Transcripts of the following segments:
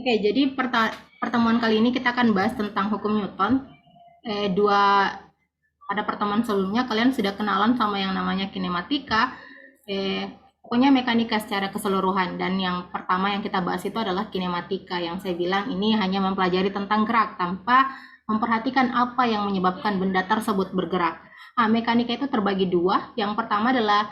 Oke, jadi pertemuan kali ini kita akan bahas tentang hukum Newton. Pada pertemuan sebelumnya kalian sudah kenalan sama yang namanya kinematika, pokoknya mekanika secara keseluruhan. Dan yang pertama yang kita bahas itu adalah kinematika, yang saya bilang ini hanya mempelajari tentang gerak tanpa memperhatikan apa yang menyebabkan benda tersebut bergerak. Mekanika itu terbagi dua. Yang pertama adalah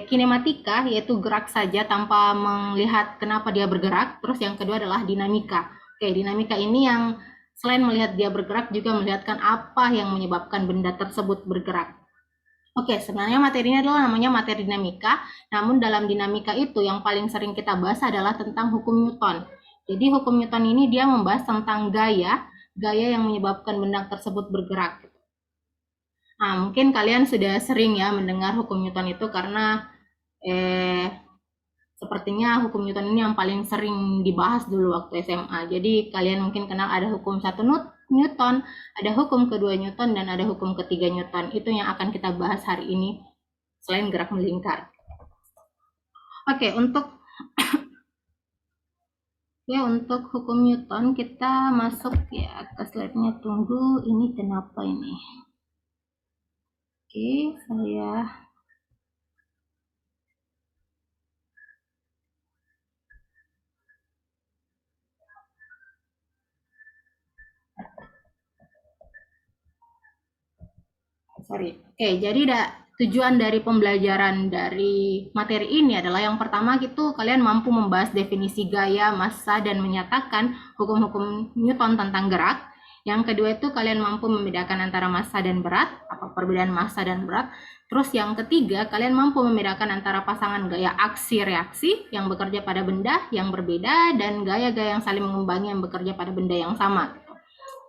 kinematika, yaitu gerak saja tanpa melihat kenapa dia bergerak. Terus yang kedua adalah dinamika. Dinamika ini yang selain melihat dia bergerak juga melihatkan apa yang menyebabkan benda tersebut bergerak. Sebenarnya materinya adalah namanya materi dinamika, namun dalam dinamika itu yang paling sering kita bahas adalah tentang hukum Newton. Jadi hukum Newton ini dia membahas tentang gaya yang menyebabkan benda tersebut bergerak. Mungkin kalian sudah sering ya mendengar hukum Newton itu karena sepertinya hukum Newton ini yang paling sering dibahas dulu waktu SMA. Jadi kalian mungkin kenal ada hukum 1 Newton, ada hukum kedua Newton, dan ada hukum ketiga Newton. Itu yang akan kita bahas hari ini selain gerak melingkar. Untuk untuk hukum Newton kita masuk ya ke slide-nya. Tunggu, ini kenapa ini? Saya jadi tujuan dari pembelajaran dari materi ini adalah yang pertama gitu, kalian mampu membahas definisi gaya, massa, dan menyatakan hukum-hukum Newton tentang gerak. Yang kedua itu kalian mampu membedakan antara massa dan berat, apa perbedaan massa dan berat. Terus yang ketiga, kalian mampu membedakan antara pasangan gaya aksi-reaksi yang bekerja pada benda yang berbeda dan gaya-gaya yang saling mengimbangi yang bekerja pada benda yang sama.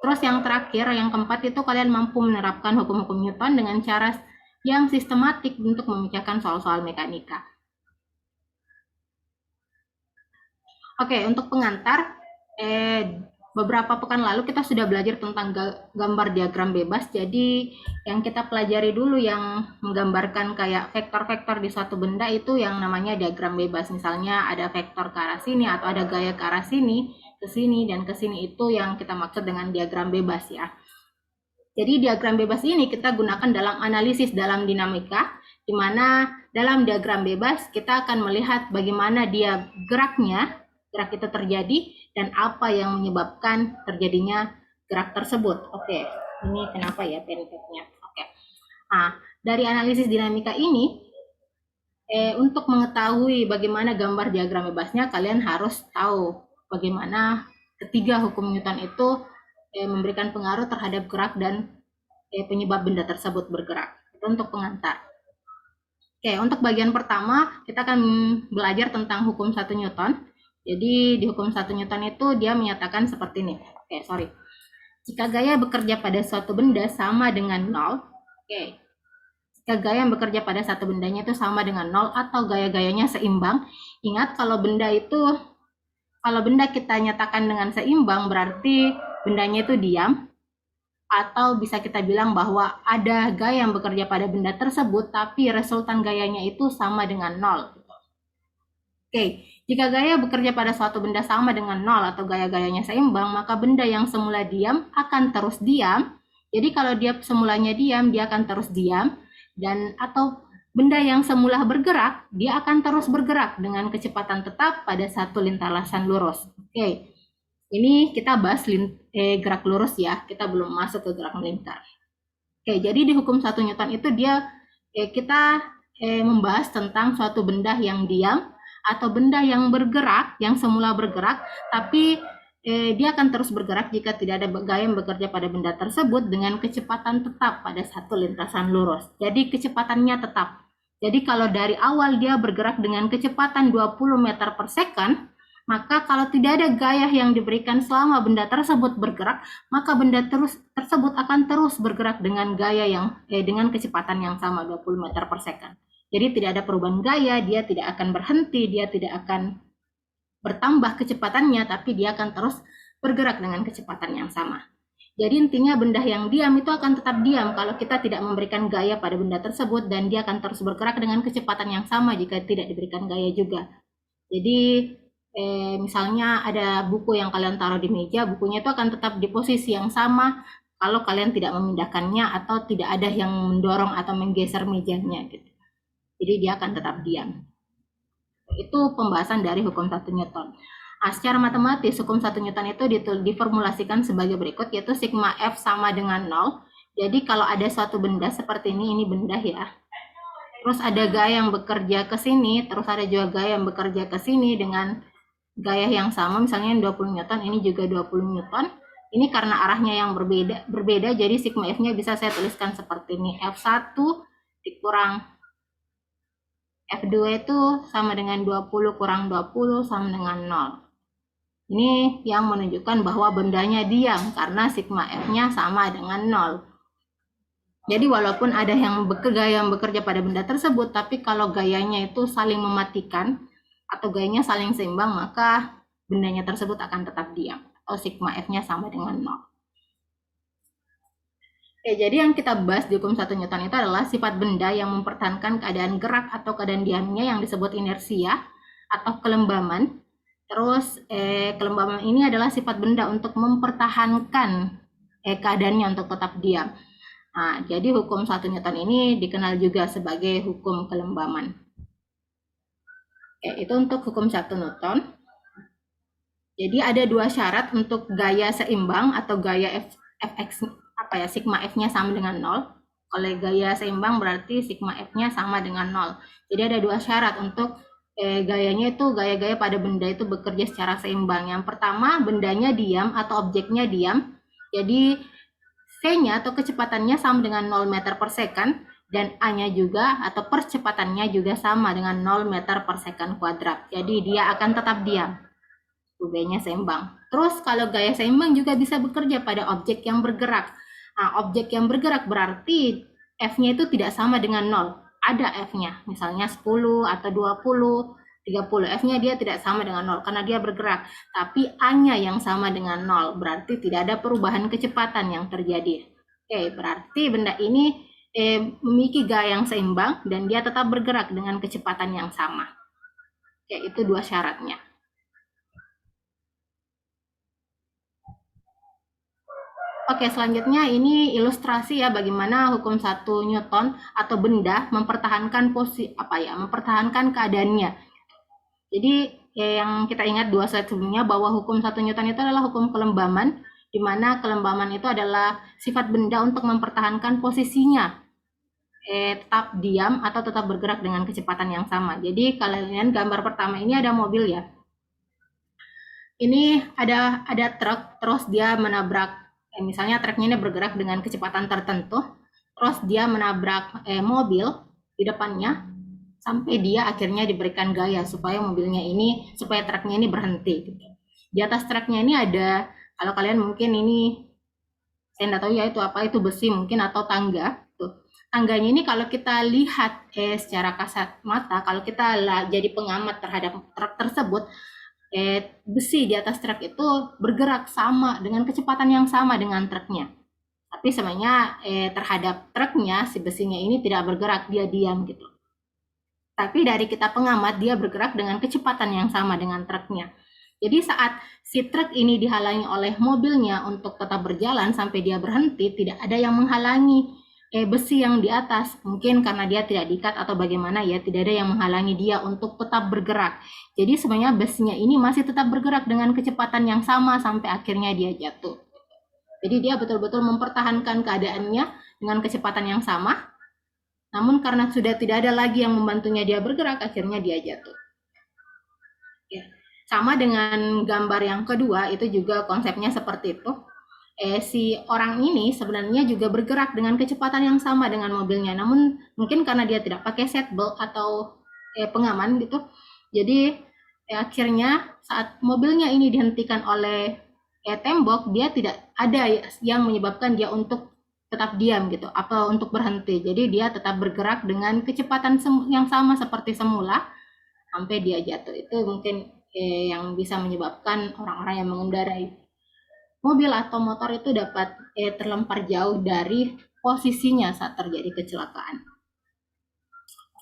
Terus yang terakhir, yang keempat itu kalian mampu menerapkan hukum-hukum Newton dengan cara yang sistematik untuk memecahkan soal-soal mekanika. Untuk pengantar, beberapa pekan lalu kita sudah belajar tentang gambar diagram bebas. Jadi yang kita pelajari dulu yang menggambarkan kayak vektor-vektor di suatu benda itu yang namanya diagram bebas. Misalnya ada vektor ke arah sini atau ada gaya ke arah sini, ke sini, dan ke sini. Itu yang kita maksud dengan diagram bebas ya. Jadi diagram bebas ini kita gunakan dalam analisis dalam dinamika, di mana dalam diagram bebas kita akan melihat bagaimana dia gerak itu terjadi dan apa yang menyebabkan terjadinya gerak tersebut. Ini kenapa ya penteknya. Dari analisis dinamika ini, untuk mengetahui bagaimana gambar diagram bebasnya, kalian harus tahu bagaimana ketiga hukum Newton itu memberikan pengaruh terhadap gerak dan penyebab benda tersebut bergerak. Itu untuk pengantar. Untuk bagian pertama kita akan belajar tentang hukum 1 Newton. Jadi di hukum 1 Newton itu dia menyatakan seperti ini. Jika gaya bekerja pada suatu benda sama dengan 0, jika gaya yang bekerja pada satu bendanya itu sama dengan 0 atau gaya-gayanya seimbang, ingat kalau benda kita nyatakan dengan seimbang berarti bendanya itu diam, atau bisa kita bilang bahwa ada gaya yang bekerja pada benda tersebut tapi resultan gayanya itu sama dengan 0. Jika gaya bekerja pada suatu benda sama dengan 0 atau gaya-gayanya seimbang, maka benda yang semula diam akan terus diam. Jadi kalau dia semulanya diam, dia akan terus diam, dan atau benda yang semula bergerak, dia akan terus bergerak dengan kecepatan tetap pada satu lintasan lurus. Ini kita bahas gerak lurus ya, kita belum masuk ke gerak melingkar. Jadi di hukum 1 Newton itu kita membahas tentang suatu benda yang diam atau benda yang bergerak, yang semula bergerak, tapi dia akan terus bergerak jika tidak ada gaya yang bekerja pada benda tersebut dengan kecepatan tetap pada satu lintasan lurus. Jadi kecepatannya tetap. Jadi kalau dari awal dia bergerak dengan kecepatan 20 meter per second, maka kalau tidak ada gaya yang diberikan selama benda tersebut bergerak, maka benda tersebut akan terus bergerak dengan gaya dengan kecepatan yang sama 20 meter per second. Jadi tidak ada perubahan gaya, dia tidak akan berhenti, dia tidak akan bertambah kecepatannya, tapi dia akan terus bergerak dengan kecepatan yang sama. Jadi intinya benda yang diam itu akan tetap diam kalau kita tidak memberikan gaya pada benda tersebut, dan dia akan terus bergerak dengan kecepatan yang sama jika tidak diberikan gaya juga. Jadi misalnya ada buku yang kalian taruh di meja, bukunya itu akan tetap di posisi yang sama kalau kalian tidak memindahkannya atau tidak ada yang mendorong atau menggeser mejanya gitu. Jadi dia akan tetap diam. Itu pembahasan dari hukum 1 Newton. Nah, secara matematis hukum 1 Newton itu diformulasikan sebagai berikut, yaitu sigma F sama dengan 0. Jadi kalau ada suatu benda seperti ini benda ya. Terus ada gaya yang bekerja ke sini, terus ada juga gaya yang bekerja ke sini dengan gaya yang sama, misalnya 20 Newton, ini juga 20 Newton. Ini karena arahnya yang berbeda, jadi sigma F-nya bisa saya tuliskan seperti ini. F1 dikurang F2 itu sama dengan 20 kurang 20 sama dengan 0. Ini yang menunjukkan bahwa bendanya diam karena sigma F-nya sama dengan 0. Jadi walaupun ada yang bekerja pada benda tersebut, tapi kalau gayanya itu saling mematikan, atau gayanya saling seimbang, maka bendanya tersebut akan tetap diam atau sigma F-nya sama dengan 0. Jadi yang kita bahas di hukum 1 Newton itu adalah sifat benda yang mempertahankan keadaan gerak atau keadaan diamnya yang disebut inersia atau kelembaman. Terus kelembaman ini adalah sifat benda untuk mempertahankan keadaannya untuk tetap diam. Nah, jadi hukum 1 Newton ini dikenal juga sebagai hukum kelembaman. Itu untuk hukum 1 Newton. Jadi ada dua syarat untuk gaya seimbang atau gaya Fx sigma F-nya sama dengan 0. Kalau gaya seimbang berarti sigma F-nya sama dengan 0. Jadi ada dua syarat untuk gayanya itu, gaya-gaya pada benda itu bekerja secara seimbang. Yang pertama, bendanya diam atau objeknya diam. Jadi V-nya atau kecepatannya sama dengan 0 meter per second, dan A-nya juga atau percepatannya juga sama dengan 0 meter per second kuadrat. Jadi dia akan tetap diam. Gayanya seimbang. Terus kalau gaya seimbang juga bisa bekerja pada objek yang bergerak. Nah, objek yang bergerak berarti F-nya itu tidak sama dengan 0. Ada F-nya, misalnya 10 atau 20, 30. F-nya dia tidak sama dengan 0 karena dia bergerak. Tapi A-nya yang sama dengan 0, berarti tidak ada perubahan kecepatan yang terjadi. Berarti benda ini memiliki gaya yang seimbang dan dia tetap bergerak dengan kecepatan yang sama. Itu dua syaratnya. Oke, selanjutnya ini ilustrasi ya bagaimana hukum 1 Newton atau benda mempertahankan mempertahankan keadaannya. Jadi yang kita ingat dua slide sebelumnya bahwa hukum 1 Newton itu adalah hukum kelembaman, di mana kelembaman itu adalah sifat benda untuk mempertahankan posisinya tetap diam atau tetap bergerak dengan kecepatan yang sama. Jadi kalian gambar pertama ini ada mobil ya. Ini ada truk, terus dia menabrak misalnya truknya ini bergerak dengan kecepatan tertentu, terus dia menabrak mobil di depannya sampai dia akhirnya diberikan gaya supaya truknya ini berhenti gitu. Di atas truknya ini ada, kalau kalian mungkin ini saya nggak tahu ya itu apa, itu besi mungkin atau tangga tuh. Tangganya ini kalau kita lihat secara kasat mata, kalau kita jadi pengamat terhadap truk tersebut, besi di atas truk itu bergerak sama dengan kecepatan yang sama dengan truknya. Tapi sebenarnya terhadap truknya si besinya ini tidak bergerak, dia diam gitu. Tapi dari kita pengamat dia bergerak dengan kecepatan yang sama dengan truknya. Jadi saat si truk ini dihalangi oleh mobilnya untuk tetap berjalan sampai dia berhenti, tidak ada yang menghalangi besi yang di atas, mungkin karena dia tidak diikat atau bagaimana ya, tidak ada yang menghalangi dia untuk tetap bergerak. Jadi sebenarnya besinya ini masih tetap bergerak dengan kecepatan yang sama sampai akhirnya dia jatuh. Jadi dia betul-betul mempertahankan keadaannya dengan kecepatan yang sama, namun karena sudah tidak ada lagi yang membantunya dia bergerak, akhirnya dia jatuh. Sama dengan gambar yang kedua, itu juga konsepnya seperti itu. Si orang ini sebenarnya juga bergerak dengan kecepatan yang sama dengan mobilnya, namun mungkin karena dia tidak pakai seatbelt atau pengaman gitu, jadi akhirnya saat mobilnya ini dihentikan oleh tembok, dia tidak ada yang menyebabkan dia untuk tetap diam gitu atau untuk berhenti. Jadi dia tetap bergerak dengan kecepatan yang sama seperti semula sampai dia jatuh. Itu mungkin yang bisa menyebabkan orang-orang yang mengendarai mobil atau motor itu dapat terlempar jauh dari posisinya saat terjadi kecelakaan.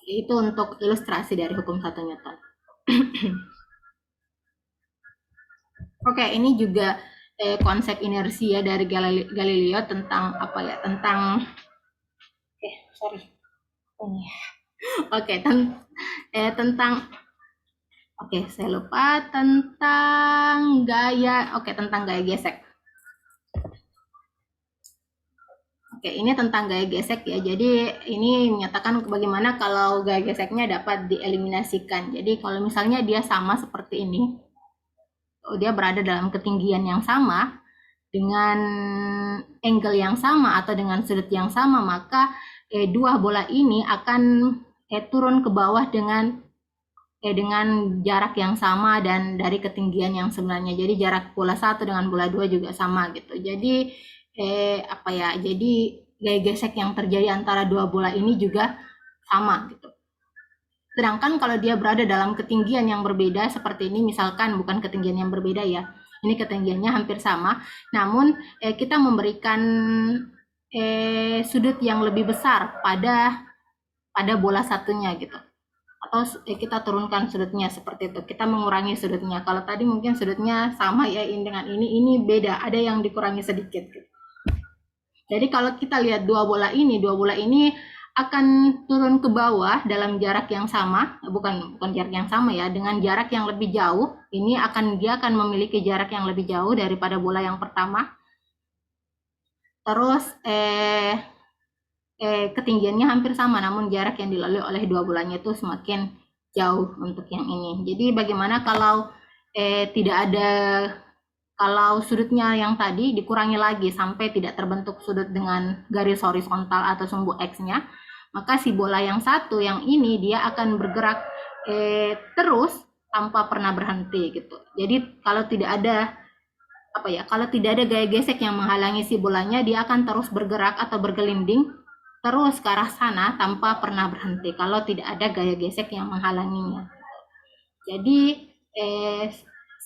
Itu untuk ilustrasi dari hukum 1 Newton. Oke, ini juga konsep inersia dari Galileo tentang apa ya? Tentang sorry. Ini. Oke, tentang saya lupa tentang gaya. Tentang gaya gesek. Ini tentang gaya gesek ya. Jadi ini menyatakan bagaimana kalau gaya geseknya dapat dieliminasikan. Jadi kalau misalnya dia sama seperti ini, dia berada dalam ketinggian yang sama dengan angle yang sama atau dengan sudut yang sama, maka dua bola ini akan turun ke bawah dengan jarak yang sama dan dari ketinggian yang sebenarnya. Jadi jarak bola 1 dengan bola 2 juga sama gitu. Jadi jadi gaya gesek yang terjadi antara dua bola ini juga sama gitu. Sedangkan kalau dia berada dalam ketinggian yang berbeda seperti ini, misalkan bukan ketinggian yang berbeda ya, ini ketinggiannya hampir sama, namun kita memberikan sudut yang lebih besar pada bola satunya gitu, atau kita turunkan sudutnya seperti itu, kita mengurangi sudutnya. Kalau tadi mungkin sudutnya sama ya dengan ini beda, ada yang dikurangi sedikit gitu. Jadi kalau kita lihat dua bola ini akan turun ke bawah dalam jarak yang sama, bukan jarak yang sama ya, dengan jarak yang lebih jauh. Ini dia akan memiliki jarak yang lebih jauh daripada bola yang pertama. Terus ketinggiannya hampir sama, namun jarak yang dilalui oleh dua bolanya itu semakin jauh untuk yang ini. Jadi bagaimana kalau kalau sudutnya yang tadi dikurangi lagi sampai tidak terbentuk sudut dengan garis horizontal atau sumbu X-nya, maka si bola yang satu yang ini dia akan bergerak terus tanpa pernah berhenti gitu. Jadi kalau tidak ada gaya gesek yang menghalangi si bolanya, dia akan terus bergerak atau bergelinding terus ke arah sana tanpa pernah berhenti kalau tidak ada gaya gesek yang menghalanginya. Jadi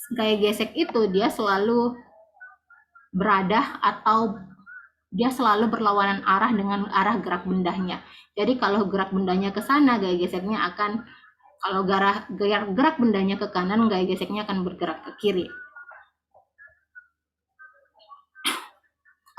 gaya gesek itu dia selalu berada atau dia selalu berlawanan arah dengan arah gerak bendanya. Jadi kalau gerak bendanya ke sana, gaya geseknya akan, kalau gerak bendanya ke kanan, gaya geseknya akan bergerak ke kiri.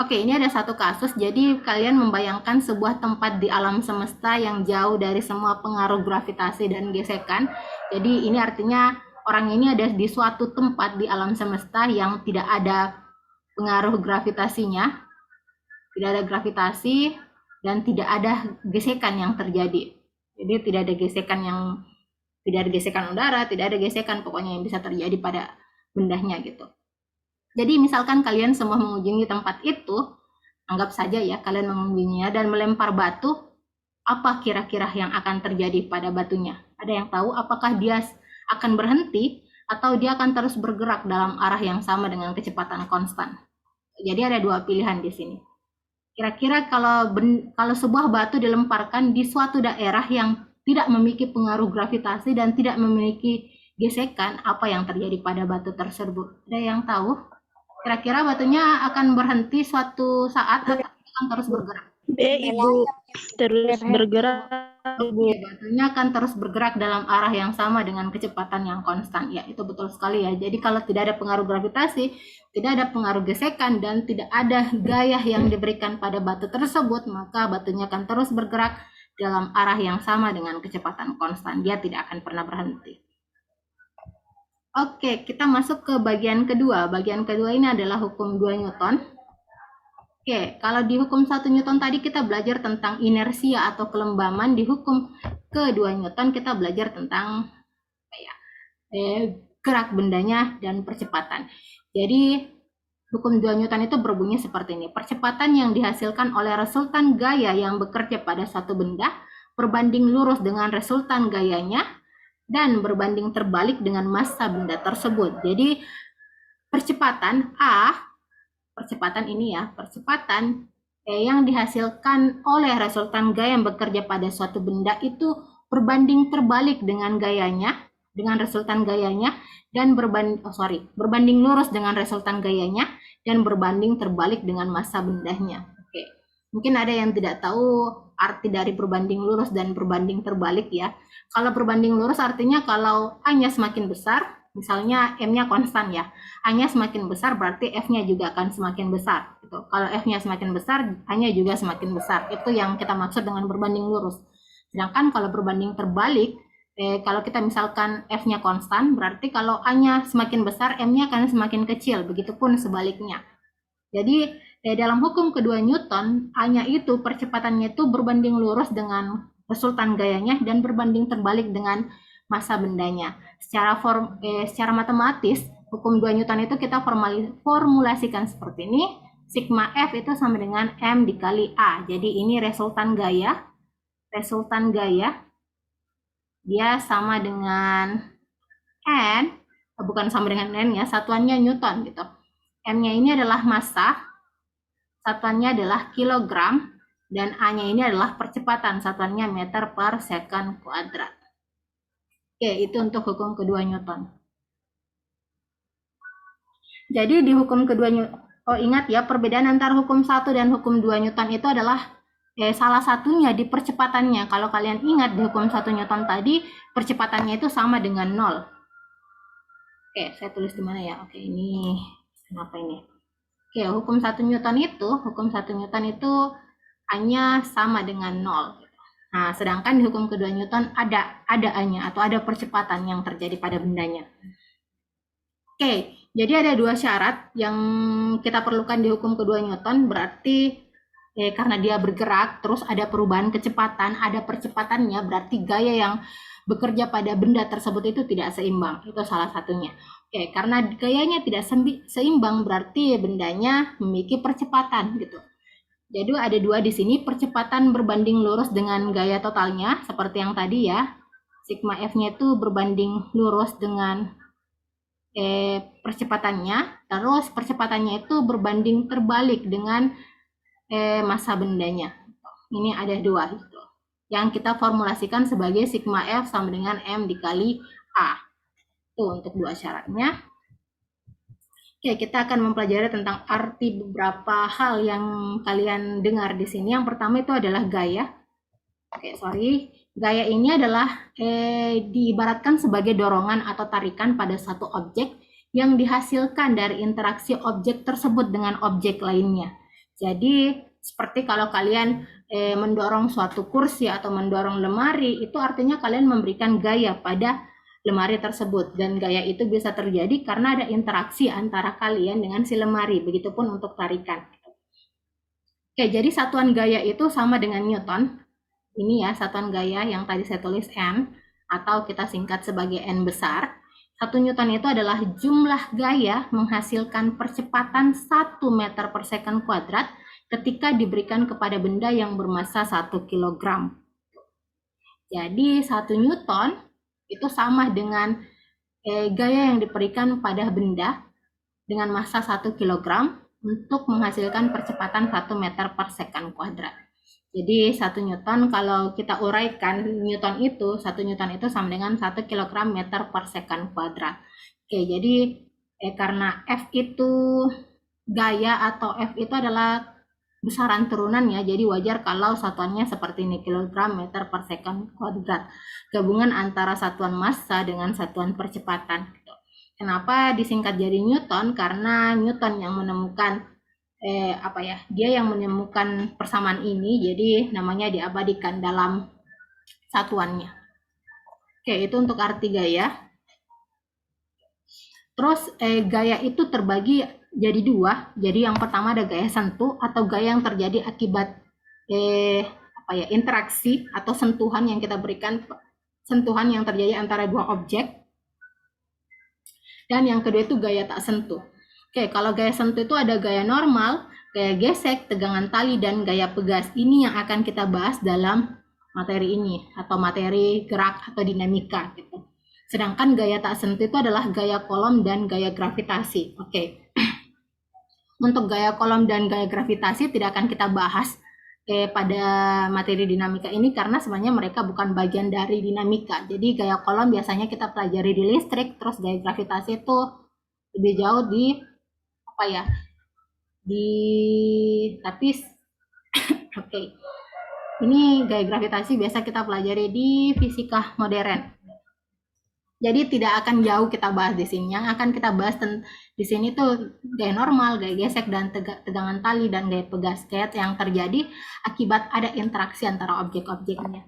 Ini ada satu kasus. Jadi kalian membayangkan sebuah tempat di alam semesta yang jauh dari semua pengaruh gravitasi dan gesekan. Jadi ini artinya orang ini ada di suatu tempat di alam semesta yang tidak ada pengaruh gravitasinya, tidak ada gravitasi dan tidak ada gesekan yang terjadi. Jadi tidak ada gesekan udara, tidak ada gesekan pokoknya yang bisa terjadi pada bendanya gitu. Jadi misalkan kalian semua mengunjungi tempat itu, anggap saja ya kalian mengunjunginya dan melempar batu, apa kira-kira yang akan terjadi pada batunya? Ada yang tahu apakah dia akan berhenti atau dia akan terus bergerak dalam arah yang sama dengan kecepatan konstan? Jadi ada dua pilihan di sini. Kira-kira kalau sebuah batu dilemparkan di suatu daerah yang tidak memiliki pengaruh gravitasi dan tidak memiliki gesekan, apa yang terjadi pada batu tersebut? Ada yang tahu? Kira-kira batunya akan berhenti suatu saat atau akan terus bergerak? Ibu, terus bergerak. Batunya akan terus bergerak dalam arah yang sama dengan kecepatan yang konstan. Ya, itu betul sekali ya. Jadi kalau tidak ada pengaruh gravitasi, tidak ada pengaruh gesekan, dan tidak ada gaya yang diberikan pada batu tersebut, maka batunya akan terus bergerak dalam arah yang sama dengan kecepatan konstan. Dia tidak akan pernah berhenti. Oke, kita masuk ke bagian kedua. Bagian kedua ini adalah hukum 2 Newton. Kalau di hukum 1 Newton tadi kita belajar tentang inersia atau kelembaman, di hukum ke-2 Newton kita belajar tentang gerak bendanya dan percepatan. Jadi hukum 2 Newton itu berbunyi seperti ini. Percepatan yang dihasilkan oleh resultan gaya yang bekerja pada suatu benda berbanding lurus dengan resultan gayanya dan berbanding terbalik dengan massa benda tersebut. Jadi percepatan yang dihasilkan oleh resultan gaya yang bekerja pada suatu benda itu berbanding terbalik dengan gayanya, dengan resultan gayanya, dan berbanding lurus dengan resultan gayanya dan berbanding terbalik dengan massa bendanya. Mungkin ada yang tidak tahu arti dari berbanding lurus dan berbanding terbalik ya. Kalau berbanding lurus artinya kalau A-nya semakin besar, Misalnya M-nya konstan ya, A-nya semakin besar berarti F-nya juga akan semakin besar. Gitu. Kalau F-nya semakin besar, A-nya juga semakin besar. Itu yang kita maksud dengan berbanding lurus. Sedangkan kalau berbanding terbalik, kalau kita misalkan F-nya konstan, berarti kalau A-nya semakin besar, M-nya akan semakin kecil. Begitupun sebaliknya. Jadi dalam hukum kedua Newton, A-nya itu percepatannya itu berbanding lurus dengan resultan gayanya dan berbanding terbalik dengan massa bendanya. Secara matematis, hukum 2 Newton itu kita formulasikan seperti ini. Sigma F itu sama dengan M dikali A. Jadi ini resultan gaya. Resultan gaya dia sama dengan N, bukan sama dengan N ya, satuannya Newton gitu. M-nya ini adalah massa, satuannya adalah kilogram, dan A-nya ini adalah percepatan, satuannya meter per second kuadrat. Oke, itu untuk hukum kedua Newton. Jadi di hukum kedua Newton, ingat ya, perbedaan antara hukum 1 dan hukum 2 Newton itu adalah salah satunya di percepatannya. Kalau kalian ingat di hukum 1 Newton tadi, percepatannya itu sama dengan 0. Oke, saya tulis di mana ya? Oke, ini kenapa ini? Oke, hukum 1 Newton itu A-nya sama dengan 0. Nah, sedangkan di hukum kedua Newton ada A-nya atau ada percepatan yang terjadi pada bendanya. Oke, jadi ada dua syarat yang kita perlukan di hukum kedua Newton, berarti karena dia bergerak, terus ada perubahan kecepatan, ada percepatannya, berarti gaya yang bekerja pada benda tersebut itu tidak seimbang. Itu salah satunya. Oke, karena gayanya tidak seimbang, berarti bendanya memiliki percepatan gitu. Jadi ada dua di sini, percepatan berbanding lurus dengan gaya totalnya, seperti yang tadi ya. Sigma F-nya itu berbanding lurus dengan percepatannya, terus percepatannya itu berbanding terbalik dengan massa bendanya. Ini ada dua gitu, yang kita formulasikan sebagai sigma F sama dengan M dikali A. Itu untuk dua syaratnya. Oke, kita akan mempelajari tentang arti beberapa hal yang kalian dengar di sini. Yang pertama itu adalah gaya. Gaya ini adalah diibaratkan sebagai dorongan atau tarikan pada satu objek yang dihasilkan dari interaksi objek tersebut dengan objek lainnya. Jadi, seperti kalau kalian mendorong suatu kursi atau mendorong lemari, itu artinya kalian memberikan gaya pada lemari tersebut, dan gaya itu bisa terjadi karena ada interaksi antara kalian dengan si lemari. Begitupun untuk tarikan. Oke, jadi satuan gaya itu sama dengan Newton. Ini ya satuan gaya yang tadi saya tulis N, atau kita singkat sebagai N besar. 1 Newton itu adalah jumlah gaya menghasilkan percepatan 1 meter per second kuadrat ketika diberikan kepada benda yang bermassa 1 kg. Jadi 1 Newton itu sama dengan gaya yang diberikan pada benda dengan massa 1 kg untuk menghasilkan percepatan 1 meter per second kuadrat. Jadi 1 Newton kalau kita uraikan Newton itu, 1 Newton itu sama dengan 1 kg meter per second kuadrat. Oke, jadi karena F itu gaya atau F itu adalah besaran turunan ya, jadi wajar kalau satuannya seperti ini, kilogram meter per second kuadrat. Gabungan antara satuan massa dengan satuan percepatan. Kenapa disingkat jadi Newton? Karena Newton yang menemukan dia yang menemukan persamaan ini, jadi namanya diabadikan dalam satuannya. Oke, itu untuk arti gaya. Terus gaya itu terbagi jadi dua. Jadi yang pertama ada gaya sentuh atau gaya yang terjadi akibat interaksi atau sentuhan yang kita berikan, sentuhan yang terjadi antara dua objek. Dan yang kedua itu gaya tak sentuh. Oke, kalau gaya sentuh itu ada gaya normal, gaya gesek, tegangan tali, dan gaya pegas. Ini yang akan kita bahas dalam materi ini, atau materi gerak atau dinamika gitu. Sedangkan gaya tak sentuh itu adalah gaya kolom dan gaya gravitasi. Oke. Untuk gaya kolom dan gaya gravitasi tidak akan kita bahas pada materi dinamika ini karena sebenarnya mereka bukan bagian dari dinamika. Jadi gaya kolom biasanya kita pelajari di listrik, terus gaya gravitasi itu lebih jauh di tapi oke. Ini gaya gravitasi biasa kita pelajari di fisika modern. Jadi tidak akan jauh kita bahas di sini. Yang akan kita bahas di sini tuh gaya normal, gaya gesek, dan tegangan tali, dan gaya pegasket yang terjadi akibat ada interaksi antara objek-objeknya.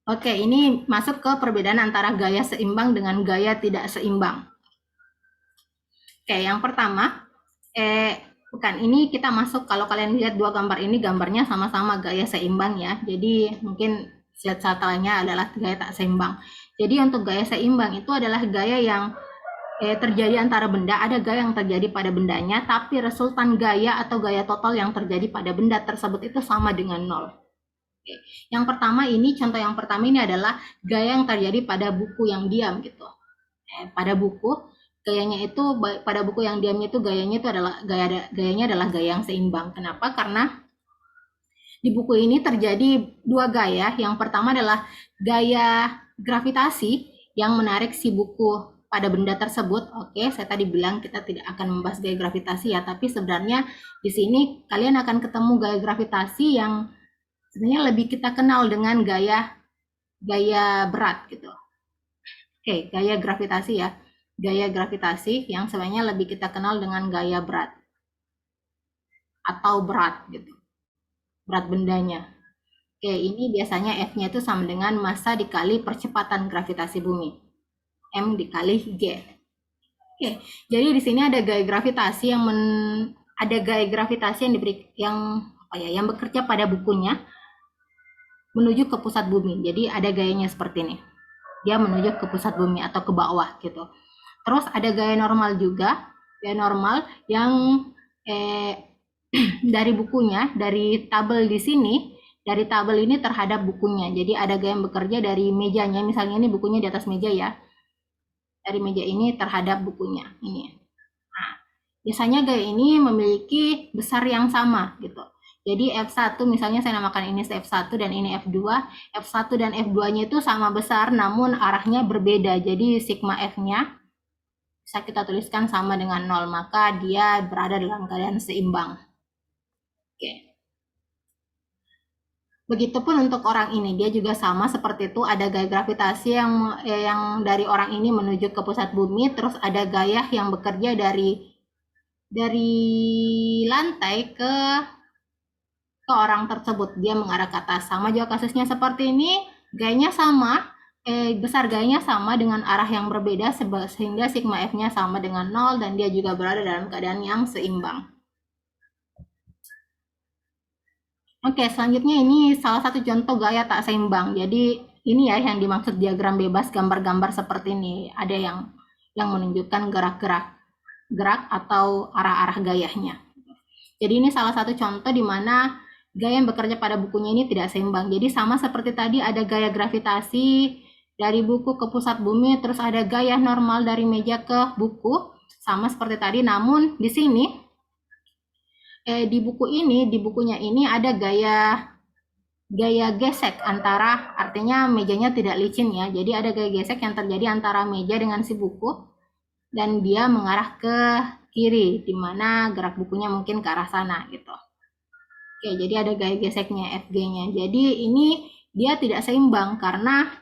Oke, ini masuk ke perbedaan antara gaya seimbang dengan gaya tidak seimbang. Oke, yang pertama, bukan, ini kita masuk, kalau kalian lihat dua gambar ini, gambarnya sama-sama gaya seimbang ya. Jadi mungkin zat-zatnya adalah gaya tak seimbang. Jadi untuk gaya seimbang itu adalah gaya yang terjadi antara benda, ada gaya yang terjadi pada bendanya, tapi resultan gaya atau gaya total yang terjadi pada benda tersebut itu sama dengan 0. Oke. Yang pertama ini, contoh yang pertama ini adalah gaya yang terjadi pada buku yang diam gitu. Pada buku, gayanya itu, pada buku yang diamnya itu gayanya itu adalah gayanya adalah gaya yang seimbang. Kenapa? Karena di buku ini terjadi dua gaya. Yang pertama adalah gaya gravitasi yang menarik si buku pada benda tersebut. Oke, saya tadi bilang kita tidak akan membahas gaya gravitasi ya, tapi sebenarnya di sini kalian akan ketemu gaya gravitasi yang sebenarnya lebih kita kenal dengan gaya berat gitu. Oke, gaya gravitasi ya. Gaya gravitasi yang sebenarnya lebih kita kenal dengan gaya berat atau berat gitu, berat bendanya. Oke, ini biasanya F-nya itu sama dengan massa dikali percepatan gravitasi bumi, M dikali G. Oke, jadi di sini ada gaya gravitasi yang yang bekerja pada bukunya menuju ke pusat bumi. Jadi ada gayanya seperti ini, dia menuju ke pusat bumi atau ke bawah gitu. Terus ada gaya normal juga, gaya normal yang dari bukunya, dari tabel di sini, dari tabel ini terhadap bukunya. Jadi ada gaya yang bekerja dari mejanya, misalnya ini bukunya di atas meja ya, dari meja ini terhadap bukunya ini. Nah, biasanya gaya ini memiliki besar yang sama gitu. Jadi F1 misalnya saya namakan ini F1 dan ini F2. F1 dan F2-nya itu sama besar namun arahnya berbeda. Jadi sigma F-nya bisa kita tuliskan sama dengan 0, maka dia berada dalam keadaan seimbang. Oke. Begitupun untuk orang ini, dia juga sama seperti itu, ada gaya gravitasi yang dari orang ini menuju ke pusat bumi, terus ada gaya yang bekerja dari lantai ke orang tersebut, dia mengarah ke atas. Sama juga kasusnya seperti ini, gayanya sama, besar gayanya sama dengan arah yang berbeda sehingga sigma F-nya sama dengan 0 dan dia juga berada dalam keadaan yang seimbang. Oke, selanjutnya ini salah satu contoh gaya tak seimbang. Jadi ini ya yang dimaksud diagram bebas, gambar-gambar seperti ini. Ada yang menunjukkan gerak atau arah-arah gayanya. Jadi ini salah satu contoh di mana gaya yang bekerja pada bukunya ini tidak seimbang. Jadi sama seperti tadi, ada gaya gravitasi dari buku ke pusat bumi, terus ada gaya normal dari meja ke buku, sama seperti tadi. Namun di sini di bukunya ini ada gaya gesek antara, artinya mejanya tidak licin ya. Jadi ada gaya gesek yang terjadi antara meja dengan si buku dan dia mengarah ke kiri, di mana gerak bukunya mungkin ke arah sana gitu. Oke, jadi ada gaya geseknya FG-nya. Jadi ini dia tidak seimbang karena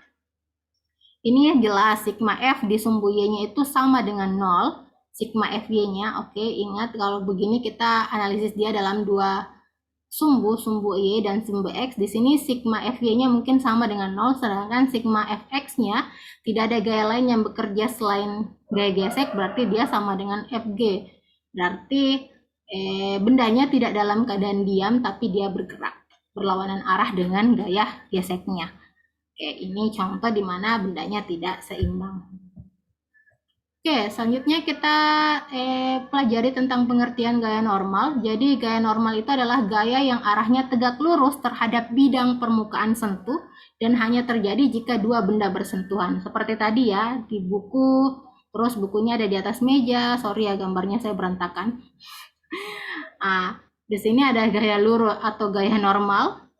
ini jelas sigma F di sumbu Y-nya itu sama dengan 0, sigma FY-nya. Oke, ingat kalau begini kita analisis dia dalam dua sumbu Y dan sumbu X. Di sini sigma FY-nya mungkin sama dengan 0, sedangkan sigma Fx-nya tidak ada gaya lain yang bekerja selain gaya gesek, berarti dia sama dengan Fg. Berarti bendanya tidak dalam keadaan diam, tapi dia bergerak berlawanan arah dengan gaya geseknya. Oke, ini contoh di mana bendanya tidak seimbang. Oke, selanjutnya kita pelajari tentang pengertian gaya normal. Jadi gaya normal itu adalah gaya yang arahnya tegak lurus terhadap bidang permukaan sentuh dan hanya terjadi jika dua benda bersentuhan. Seperti tadi ya, di buku, terus bukunya ada di atas meja. Sorry ya, gambarnya saya berantakan. Di sini ada gaya lurus atau gaya normal.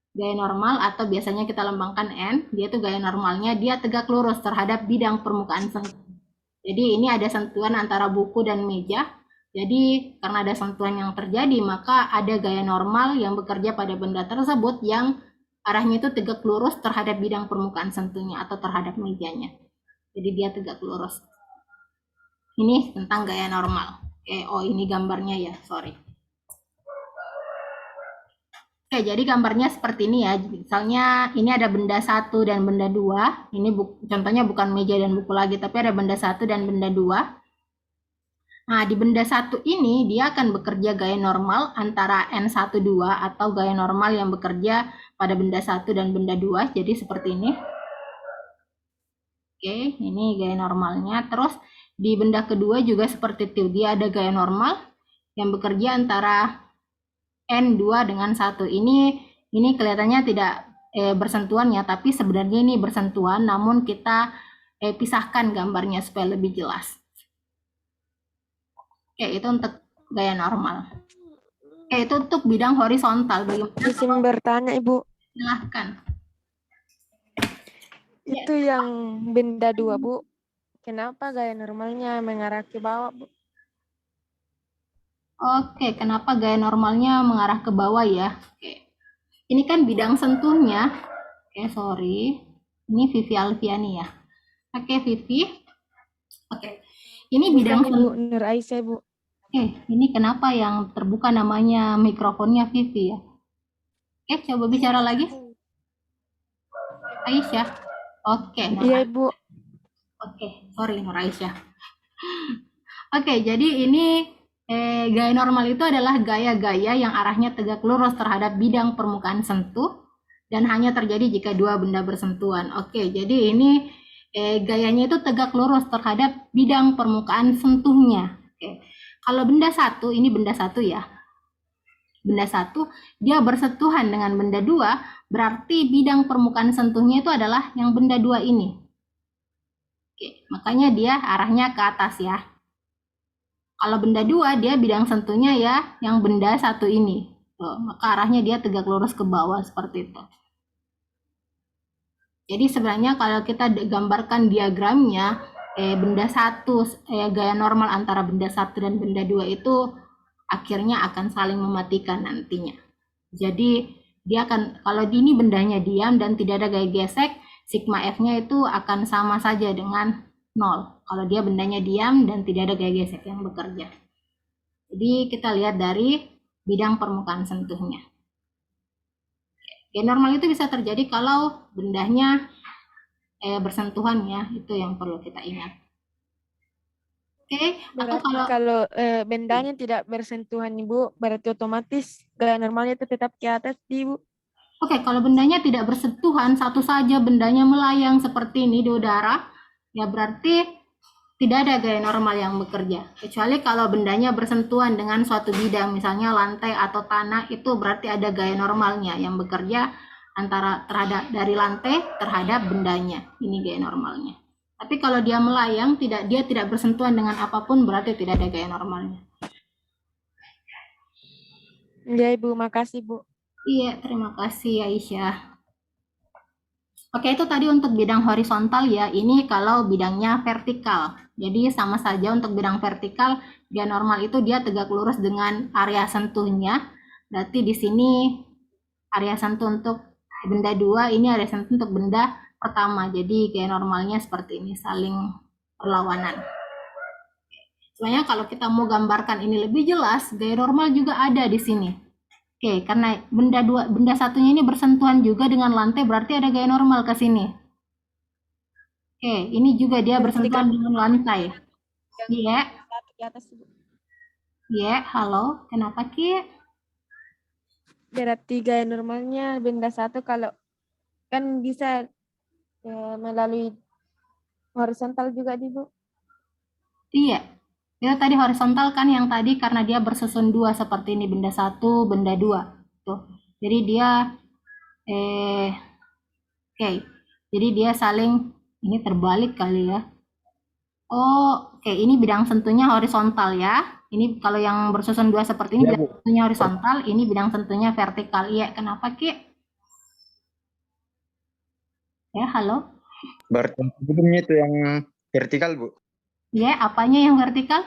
Gaya normal atau biasanya kita lambangkan N, dia tuh gaya normalnya, dia tegak lurus terhadap bidang permukaan sentuh. Jadi ini ada sentuhan antara buku dan meja. Jadi karena ada sentuhan yang terjadi, maka ada gaya normal yang bekerja pada benda tersebut yang arahnya itu tegak lurus terhadap bidang permukaan sentuhnya atau terhadap mejanya. Jadi dia tegak lurus. Ini tentang gaya normal. Oh ini gambarnya ya, sorry. Oke, jadi gambarnya seperti ini ya. Misalnya ini ada benda 1 dan benda 2. Ini contohnya bukan meja dan buku lagi, tapi ada benda 1 dan benda 2. Nah, di benda 1 ini dia akan bekerja gaya normal antara N12 atau gaya normal yang bekerja pada benda 1 dan benda 2. Jadi seperti ini. Oke, ini gaya normalnya. Terus di benda kedua juga seperti itu. Dia ada gaya normal yang bekerja antara N2 dengan 1. Ini kelihatannya tidak bersentuhan ya, tapi sebenarnya ini bersentuhan, namun kita pisahkan gambarnya supaya lebih jelas. Oke, itu untuk gaya normal. Oke, itu untuk bidang horizontal. Bagaimana? Izin bertanya, Ibu. Silahkan. Itu yang benda 2, Bu. Kenapa gaya normalnya mengarah ke bawah, Bu? Oke, kenapa gaya normalnya mengarah ke bawah ya? Oke. Ini kan bidang sentuhnya. Oke, sorry. Ini Vivi Alfiani ya. Oke, Vivi. Oke. Ini bidang Ibu Nur Aisyah, Bu. ini kenapa yang terbuka namanya mikrofonnya Vivi ya? Oke, coba bicara lagi. Aisyah. Oke, Nur Iya, Ibu. Oke, sorry Nur Aisyah. Oke, jadi ini gaya normal itu adalah gaya-gaya yang arahnya tegak lurus terhadap bidang permukaan sentuh dan hanya terjadi jika dua benda bersentuhan. Oke, jadi ini gayanya itu tegak lurus terhadap bidang permukaan sentuhnya. Oke. Kalau benda 1, ini benda 1 ya. Benda 1, dia bersentuhan dengan benda 2, berarti bidang permukaan sentuhnya itu adalah yang benda 2 ini. Oke, makanya dia arahnya ke atas ya. Kalau benda 2, dia bidang sentuhnya ya yang benda 1 ini. Tuh, maka arahnya dia tegak lurus ke bawah seperti itu. Jadi sebenarnya kalau kita gambarkan diagramnya, benda 1, gaya normal antara benda 1 dan benda 2 itu akhirnya akan saling mematikan nantinya. Jadi dia akan, kalau ini bendanya diam dan tidak ada gaya gesek, sigma F-nya itu akan sama saja dengan 0. Kalau dia bendanya diam dan tidak ada gaya gesek yang bekerja. Jadi kita lihat dari bidang permukaan sentuhnya. Gaya normal itu bisa terjadi kalau bendanya bersentuhan ya, itu yang perlu kita ingat. Oke, Berarti kalau bendanya tidak bersentuhan, Ibu, berarti otomatis gaya normalnya itu tetap ke atas, Ibu. Oke, kalau bendanya tidak bersentuhan, satu saja bendanya melayang seperti ini di udara, ya berarti tidak ada gaya normal yang bekerja. Kecuali kalau bendanya bersentuhan dengan suatu bidang, misalnya lantai atau tanah, itu berarti ada gaya normalnya yang bekerja antara dari lantai terhadap bendanya. Ini gaya normalnya. Tapi kalau dia melayang, dia tidak bersentuhan dengan apapun, berarti tidak ada gaya normalnya. Ya, Ibu, makasih, Bu. Iya, terima kasih Aisyah. Oke, itu tadi untuk bidang horizontal ya. Ini kalau bidangnya vertikal. Jadi sama saja untuk bidang vertikal, gaya normal itu dia tegak lurus dengan area sentuhnya. Berarti di sini area sentuh untuk benda 2, ini area sentuh untuk benda pertama. Jadi gaya normalnya seperti ini, saling berlawanan. Sebenarnya kalau kita mau gambarkan ini lebih jelas, gaya normal juga ada di sini. Oke, karena benda satunya ini bersentuhan juga dengan lantai, berarti ada gaya normal ke sini. Oke, ini juga dia bersentuhan dengan lantai. Iya. Iya, halo. Kenapa, Ki? Berarti gaya normalnya benda 1 kalau kan bisa melalui horizontal juga, Bu. Iya. Itu tadi horizontal kan yang tadi karena dia bersusun 2 seperti ini, benda 1, benda 2. Tuh. Jadi dia oke. Jadi dia saling, ini terbalik kali ya. Oh, oke, ini bidang sentuhnya horizontal ya. Ini kalau yang bersusun 2 seperti ini, bidang sentuhnya horizontal, ini bidang sentuhnya vertikal. Iya, kenapa, Ki? Ya, halo? Berarti sebelumnya itu yang vertikal, Bu. Iya, apanya yang vertikal?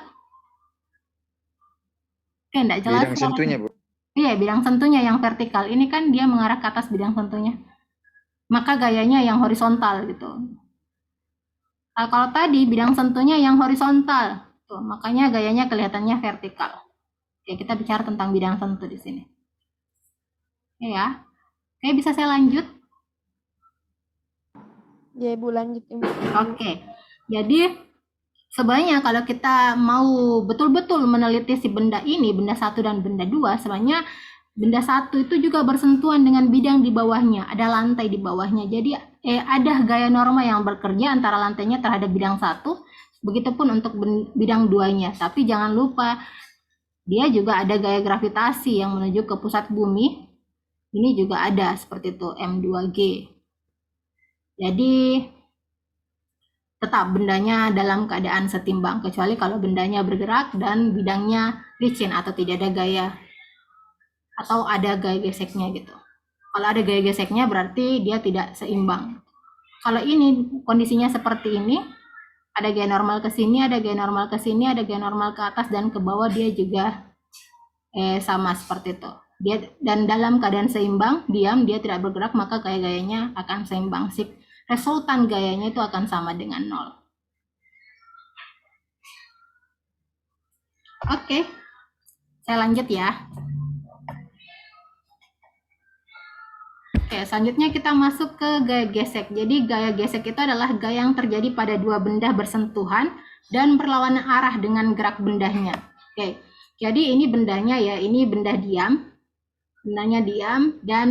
Oke, enggak jelas. Bidang sentuhnya, Bu. Iya, bidang sentuhnya yang vertikal. Ini kan dia mengarah ke atas bidang sentuhnya. Maka gayanya yang horizontal gitu. Nah, kalau tadi bidang sentuhnya yang horizontal. Tuh, makanya gayanya kelihatannya vertikal. Oke, kita bicara tentang bidang sentuh di sini. Oke ya. Oke, bisa saya lanjut? Ya, Ibu lanjut. Ibu. Oke. Jadi sebenarnya kalau kita mau betul-betul meneliti si benda ini, benda 1 dan benda 2, sebenarnya benda 1 itu juga bersentuhan dengan bidang di bawahnya, ada lantai di bawahnya. Jadi ada gaya norma yang bekerja antara lantainya terhadap bidang 1, begitupun untuk bidang 2-nya. Tapi jangan lupa dia juga ada gaya gravitasi yang menuju ke pusat bumi. Ini juga ada seperti itu, M2G. Jadi tetap bendanya dalam keadaan setimbang, kecuali kalau bendanya bergerak dan bidangnya licin atau tidak ada gaya, atau ada gaya geseknya gitu. Kalau ada gaya geseknya berarti dia tidak seimbang. Kalau ini kondisinya seperti ini, ada gaya normal ke sini, ada gaya normal ke sini, ada gaya normal ke atas dan ke bawah, dia juga sama seperti itu. Dia dan dalam keadaan seimbang, diam, dia tidak bergerak, maka gaya-gayanya akan seimbang. Resultan gayanya itu akan sama dengan 0. Oke, saya lanjut ya. Oke, selanjutnya kita masuk ke gaya gesek. Jadi gaya gesek itu adalah gaya yang terjadi pada dua benda bersentuhan dan berlawanan arah dengan gerak bendanya. Oke, jadi ini bendanya ya, ini benda diam, bendanya diam dan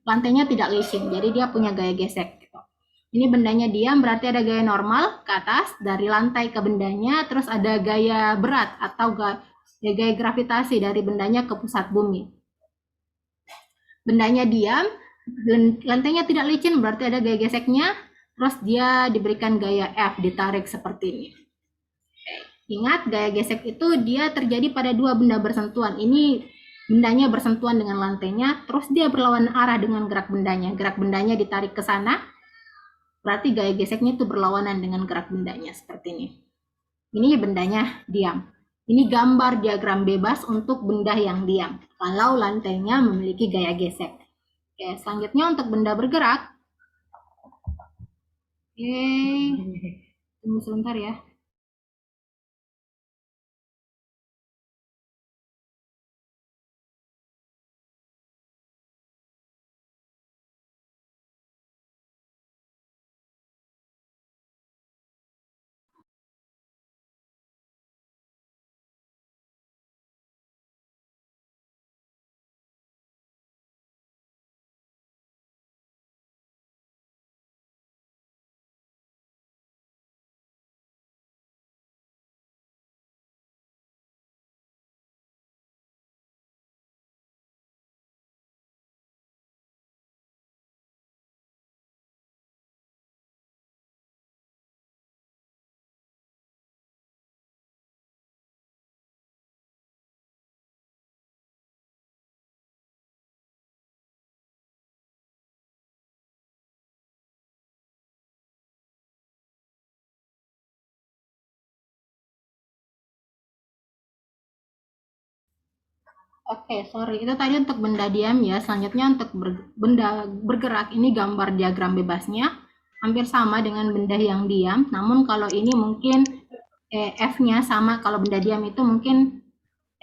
lantainya tidak licin, jadi dia punya gaya gesek. Ini bendanya diam, berarti ada gaya normal ke atas dari lantai ke bendanya, terus ada gaya berat atau gaya gravitasi dari bendanya ke pusat bumi. Bendanya diam, lantainya tidak licin, berarti ada gaya geseknya, terus dia diberikan gaya F, ditarik seperti ini. Ingat, gaya gesek itu dia terjadi pada dua benda bersentuhan. Ini bendanya bersentuhan dengan lantainya, terus dia berlawanan arah dengan gerak bendanya. Gerak bendanya ditarik ke sana, berarti gaya geseknya itu berlawanan dengan gerak bendanya seperti ini. Ini bendanya diam. Ini gambar diagram bebas untuk benda yang diam, kalau lantainya memiliki gaya gesek. Oke, selanjutnya untuk benda bergerak. Oke, tunggu sebentar ya. Oke, sorry. Itu tadi untuk benda diam ya. Selanjutnya untuk benda bergerak, ini gambar diagram bebasnya. Hampir sama dengan benda yang diam. Namun kalau ini mungkin F-nya sama. Kalau benda diam itu mungkin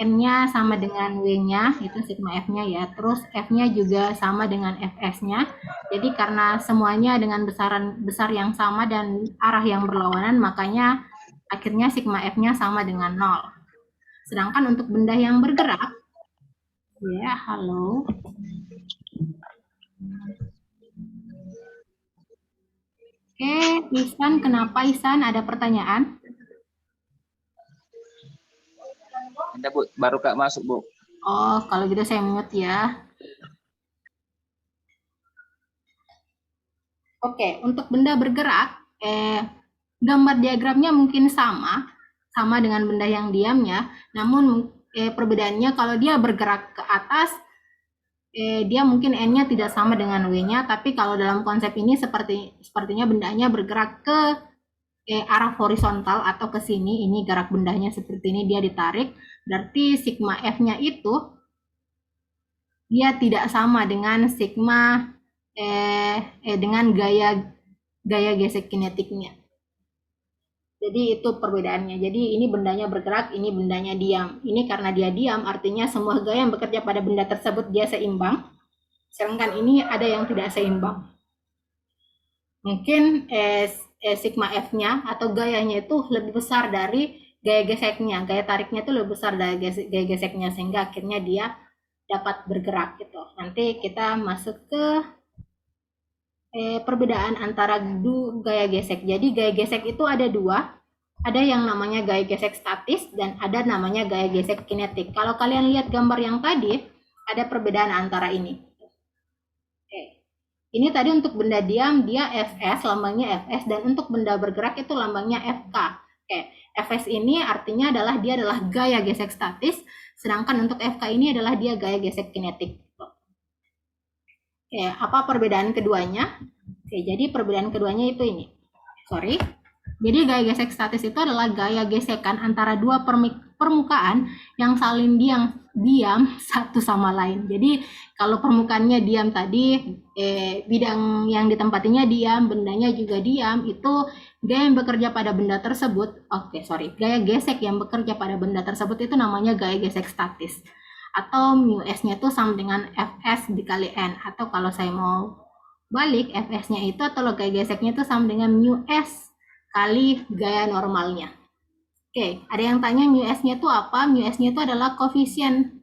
N-nya sama dengan W-nya, itu sigma F-nya ya. Terus F-nya juga sama dengan Fs-nya. Jadi karena semuanya dengan besaran besar yang sama dan arah yang berlawanan, makanya akhirnya sigma F-nya sama dengan 0. Sedangkan untuk benda yang bergerak, ya, halo. Oke, Isan, kenapa Isan? Ada pertanyaan? Ada Bu, baru Kak masuk Bu. Oh, kalau gitu saya mute ya. Oke, untuk benda bergerak, gambar diagramnya mungkin sama dengan benda yang diam ya. Namun perbedaannya kalau dia bergerak ke atas, dia mungkin N-nya tidak sama dengan W-nya, tapi kalau dalam konsep ini sepertinya bendanya bergerak ke arah horizontal atau ke sini. Ini gerak bendanya seperti ini, dia ditarik, berarti sigma F-nya itu dia tidak sama dengan sigma dengan gaya gesek kinetiknya. Jadi itu perbedaannya. Jadi ini bendanya bergerak, ini bendanya diam. Ini karena dia diam, artinya semua gaya yang bekerja pada benda tersebut dia seimbang. Sedangkan ini ada yang tidak seimbang. Mungkin sigma F-nya atau gayanya itu lebih besar dari gaya geseknya. Gaya tariknya itu lebih besar dari gaya geseknya, sehingga akhirnya dia dapat bergerak gitu. Nanti kita masuk ke perbedaan antara gaya gesek. Jadi gaya gesek itu ada dua. Ada yang namanya gaya gesek statis dan ada namanya gaya gesek kinetik. Kalau kalian lihat gambar yang tadi, ada perbedaan antara ini. Oke. Ini tadi untuk benda diam dia Fs, lambangnya Fs, dan untuk benda bergerak itu lambangnya Fk. Oke. Fs ini artinya dia adalah gaya gesek statis, sedangkan untuk Fk ini adalah dia gaya gesek kinetik. Oke, apa perbedaan keduanya? Oke, jadi perbedaan keduanya itu ini. Jadi gaya gesek statis itu adalah gaya gesekan antara dua permukaan yang saling diam satu sama lain. Jadi kalau permukaannya diam tadi, bidang yang ditempatinya diam, bendanya juga diam, itu gaya yang bekerja pada benda tersebut. Gaya gesek yang bekerja pada benda tersebut itu namanya gaya gesek statis. Atau mu S-nya itu sama dengan Fs dikali N. Atau kalau saya mau balik, Fs-nya itu atau gaya geseknya itu sama dengan mu S kali gaya normalnya. Oke, ada yang tanya mu S-nya itu apa? Mu S-nya itu adalah koefisien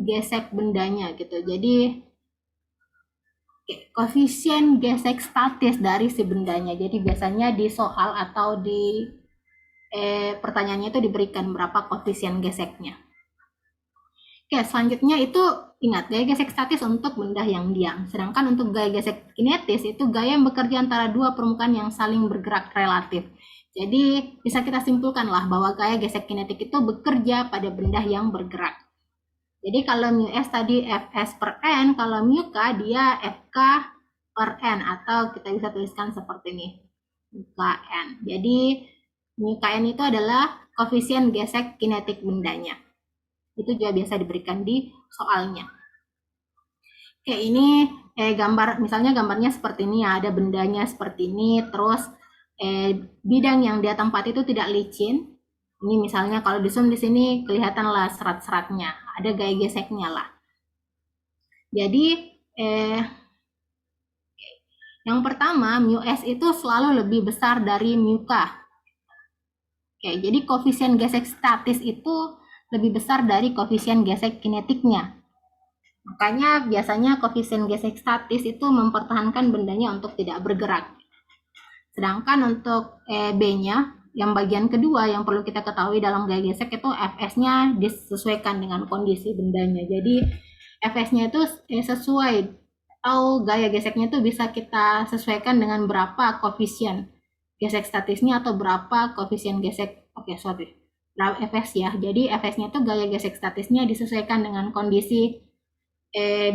gesek bendanya gitu. Jadi koefisien gesek statis dari si bendanya. Jadi biasanya di soal atau di pertanyaannya itu diberikan berapa koefisien geseknya. Oke, selanjutnya itu ingat gaya gesek statis untuk benda yang diam. Sedangkan untuk gaya gesek kinetis itu gaya yang bekerja antara dua permukaan yang saling bergerak relatif. Jadi bisa kita simpulkanlah bahwa gaya gesek kinetik itu bekerja pada benda yang bergerak. Jadi kalau mu S tadi Fs per N, kalau mu K dia Fk per N, atau kita bisa tuliskan seperti ini, Kn. Jadi mu Kn itu adalah koefisien gesek kinetik bendanya. Itu juga biasa diberikan di soalnya. Oke, ini misalnya gambarnya seperti ini ya, ada bendanya seperti ini, terus bidang yang dia tempati itu tidak licin. Ini misalnya kalau di zoom di sini kelihatanlah serat-seratnya, ada gaya geseknya lah. Jadi yang pertama, mu S itu selalu lebih besar dari mu K. Oke, jadi koefisien gesek statis itu lebih besar dari koefisien gesek kinetiknya. Makanya biasanya koefisien gesek statis itu mempertahankan bendanya untuk tidak bergerak. Sedangkan untuk B-nya, yang bagian kedua yang perlu kita ketahui dalam gaya gesek itu Fs-nya disesuaikan dengan kondisi bendanya. Jadi Fs-nya itu sesuai, atau gaya geseknya itu bisa kita sesuaikan dengan berapa koefisien gesek statisnya atau berapa koefisien gesek, Fs ya. Jadi Fs-nya itu gaya gesek statisnya disesuaikan dengan kondisi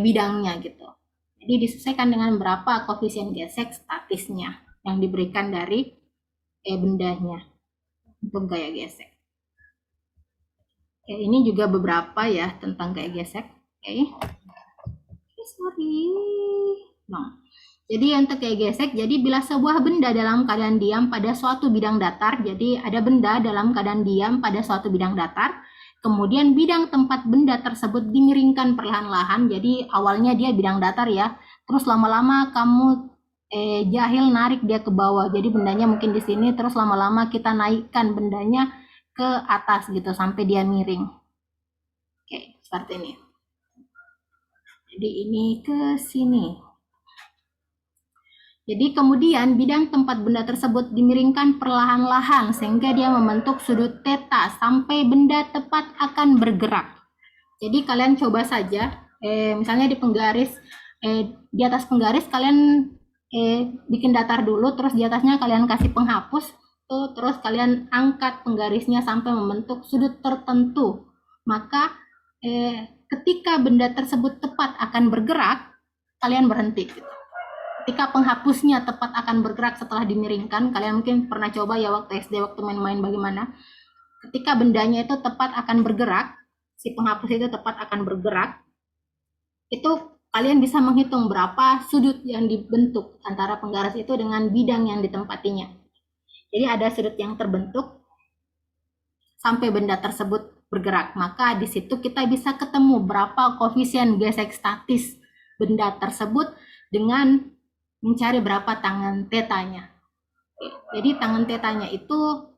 bidangnya gitu. Jadi disesuaikan dengan berapa koefisien gesek statisnya yang diberikan dari bendanya untuk gaya gesek. Ini juga beberapa ya tentang gaya gesek. Jadi untuk gaya gesek, jadi bila sebuah benda dalam keadaan diam pada suatu bidang datar, jadi ada benda dalam keadaan diam pada suatu bidang datar, kemudian bidang tempat benda tersebut dimiringkan perlahan-lahan, jadi awalnya dia bidang datar ya, terus lama-lama kamu jahil narik dia ke bawah, jadi bendanya mungkin di sini, terus lama-lama kita naikkan bendanya ke atas gitu sampai dia miring. Oke, seperti ini. Jadi ini ke sini. Jadi kemudian bidang tempat benda tersebut dimiringkan perlahan-lahan sehingga dia membentuk sudut theta sampai benda tepat akan bergerak. Jadi kalian coba saja, misalnya di penggaris, di atas penggaris kalian bikin datar dulu, terus di atasnya kalian kasih penghapus, terus kalian angkat penggarisnya sampai membentuk sudut tertentu. Maka ketika benda tersebut tepat akan bergerak, kalian berhenti. Ketika penghapusnya tepat akan bergerak setelah dimiringkan, kalian mungkin pernah coba ya waktu SD, waktu main-main bagaimana. Ketika bendanya itu tepat akan bergerak, si penghapus itu tepat akan bergerak, itu kalian bisa menghitung berapa sudut yang dibentuk antara penggaris itu dengan bidang yang ditempatinya. Jadi ada sudut yang terbentuk sampai benda tersebut bergerak. Maka di situ kita bisa ketemu berapa koefisien gesek statis benda tersebut dengan mencari berapa tangen tetanya. Jadi tangen tetanya itu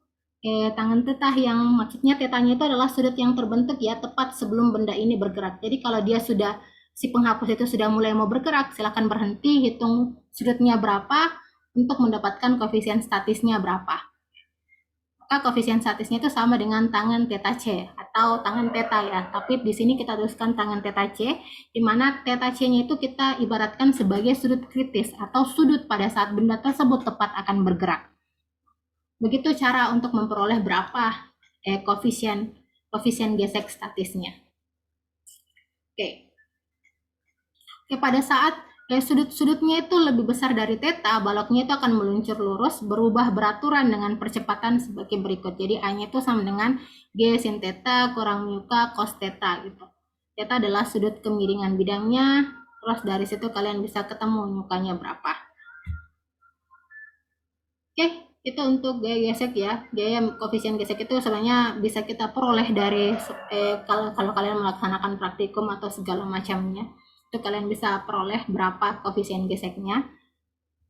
tangen teta yang maksudnya tetanya itu adalah sudut yang terbentuk ya tepat sebelum benda ini bergerak. Jadi kalau dia sudah si penghapus itu sudah mulai mau bergerak, silakan berhenti, hitung sudutnya berapa untuk mendapatkan koefisien statisnya berapa. Maka koefisien statisnya itu sama dengan tangen theta C atau tangen theta ya. Tapi di sini kita tuliskan tangen theta C, di mana theta C-nya itu kita ibaratkan sebagai sudut kritis atau sudut pada saat benda tersebut tepat akan bergerak. Begitu cara untuk memperoleh berapa koefisien gesek statisnya. Oke, pada saat sudut-sudutnya itu lebih besar dari theta, baloknya itu akan meluncur lurus, berubah beraturan dengan percepatan sebagai berikut. Jadi A-nya itu sama dengan G sin theta kurang mu K cos theta gitu. Theta adalah sudut kemiringan bidangnya, terus dari situ kalian bisa ketemu mu K-nya berapa. Oke, itu untuk gaya gesek ya. Gaya koefisien gesek itu sebenarnya bisa kita peroleh dari kalau kalian melaksanakan praktikum atau segala macamnya. Itu kalian bisa peroleh berapa koefisien geseknya.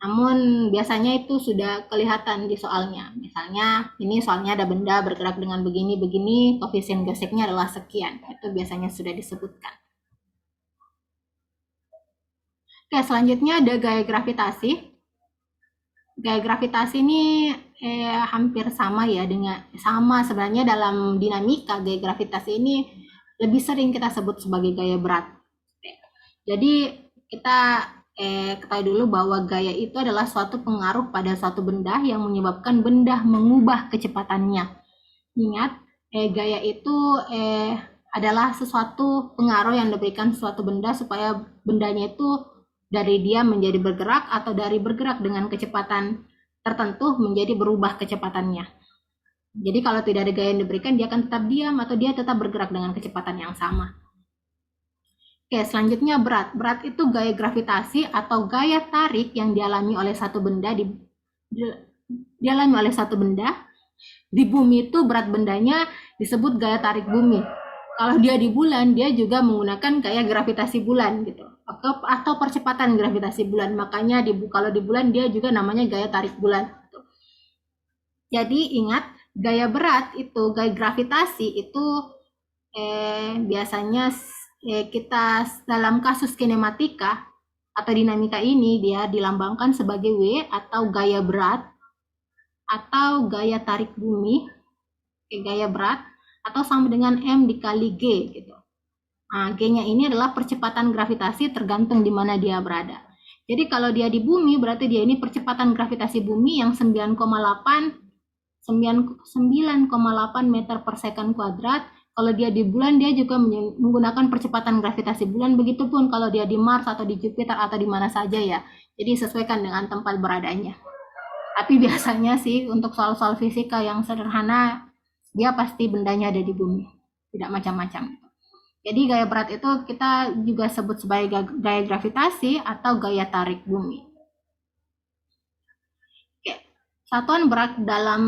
Namun biasanya itu sudah kelihatan di soalnya. Misalnya ini soalnya ada benda bergerak dengan begini, koefisien geseknya adalah sekian. Itu biasanya sudah disebutkan. Oke, selanjutnya ada gaya gravitasi. Gaya gravitasi ini hampir sama ya sama sebenarnya dalam dinamika. Gaya gravitasi ini lebih sering kita sebut sebagai gaya berat. Jadi kita ketahui dulu bahwa gaya itu adalah suatu pengaruh pada suatu benda yang menyebabkan benda mengubah kecepatannya. Ingat, gaya itu adalah sesuatu pengaruh yang diberikan suatu benda supaya bendanya itu dari diam menjadi bergerak atau dari bergerak dengan kecepatan tertentu menjadi berubah kecepatannya. Jadi kalau tidak ada gaya yang diberikan, dia akan tetap diam atau dia tetap bergerak dengan kecepatan yang sama. Oke, selanjutnya berat. Berat itu gaya gravitasi atau gaya tarik yang dialami oleh satu benda dialami oleh satu benda. Di bumi itu berat bendanya disebut gaya tarik bumi. Kalau dia di bulan, dia juga menggunakan gaya gravitasi bulan gitu. Atau percepatan gravitasi bulan. Makanya kalau di bulan dia juga namanya gaya tarik bulan. Gitu. Jadi ingat, gaya berat itu, gaya gravitasi itu biasanya kita dalam kasus kinematika atau dinamika ini dia dilambangkan sebagai W atau gaya berat atau gaya tarik bumi, gaya berat atau sama dengan M dikali G gitu. Nah, G-nya ini adalah percepatan gravitasi tergantung di mana dia berada. Jadi kalau dia di bumi berarti dia ini percepatan gravitasi bumi yang 9,8 meter per second kuadrat. Kalau dia di bulan dia juga menggunakan percepatan gravitasi bulan. Begitupun kalau dia di Mars atau di Jupiter atau di mana saja ya. Jadi sesuaikan dengan tempat beradanya. Tapi biasanya sih untuk soal-soal fisika yang sederhana dia pasti bendanya ada di bumi, tidak macam-macam. Jadi gaya berat itu kita juga sebut sebagai gaya gravitasi atau gaya tarik bumi. Oke. Satuan berat dalam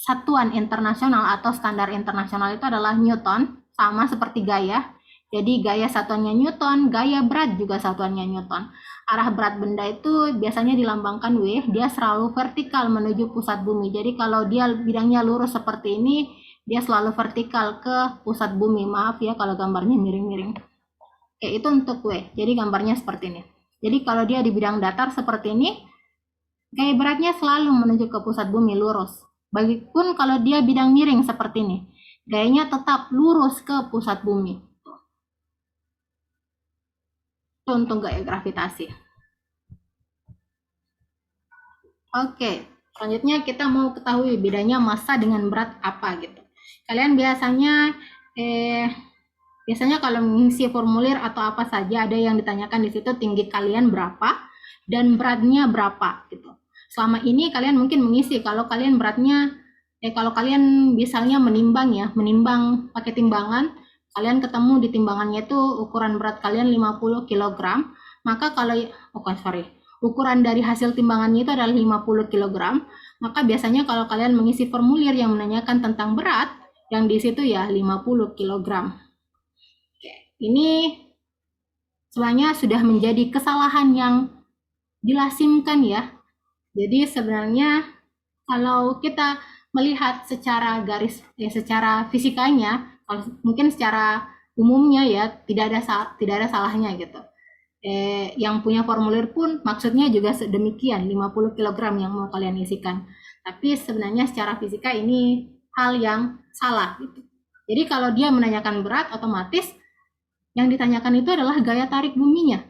satuan internasional atau standar internasional itu adalah Newton, sama seperti gaya. Jadi gaya satuannya Newton, gaya berat juga satuannya Newton. Arah berat benda itu biasanya dilambangkan W, dia selalu vertikal menuju pusat bumi. Jadi kalau dia bidangnya lurus seperti ini, dia selalu vertikal ke pusat bumi. Maaf ya kalau gambarnya miring-miring. Oke, itu untuk W. Jadi gambarnya seperti ini. Jadi kalau dia di bidang datar seperti ini, gaya beratnya selalu menuju ke pusat bumi lurus. Bagipun kalau dia bidang miring seperti ini, gayanya tetap lurus ke pusat bumi. Untuk gaya gravitasi. Oke, selanjutnya kita mau ketahui bedanya massa dengan berat apa gitu. Kalian biasanya kalau mengisi formulir atau apa saja ada yang ditanyakan di situ tinggi kalian berapa dan beratnya berapa gitu. Selama ini kalian mungkin mengisi kalau kalian beratnya Kalau kalian misalnya menimbang ya, menimbang pakai timbangan, kalian ketemu di timbangannya itu ukuran berat kalian 50 kg, maka kalau ukuran dari hasil timbangannya itu adalah 50 kg, maka biasanya kalau kalian mengisi formulir yang menanyakan tentang berat, yang di situ ya 50 kg. Ini sebenarnya sudah menjadi kesalahan yang dilasimkan ya. Jadi sebenarnya kalau kita melihat secara secara fisikanya, mungkin secara umumnya ya tidak ada salahnya gitu. Yang punya formulir pun maksudnya juga sedemikian, 50 kg yang mau kalian isikan. Tapi sebenarnya secara fisika ini hal yang salah gitu. Jadi kalau dia menanyakan berat, otomatis yang ditanyakan itu adalah gaya tarik buminya.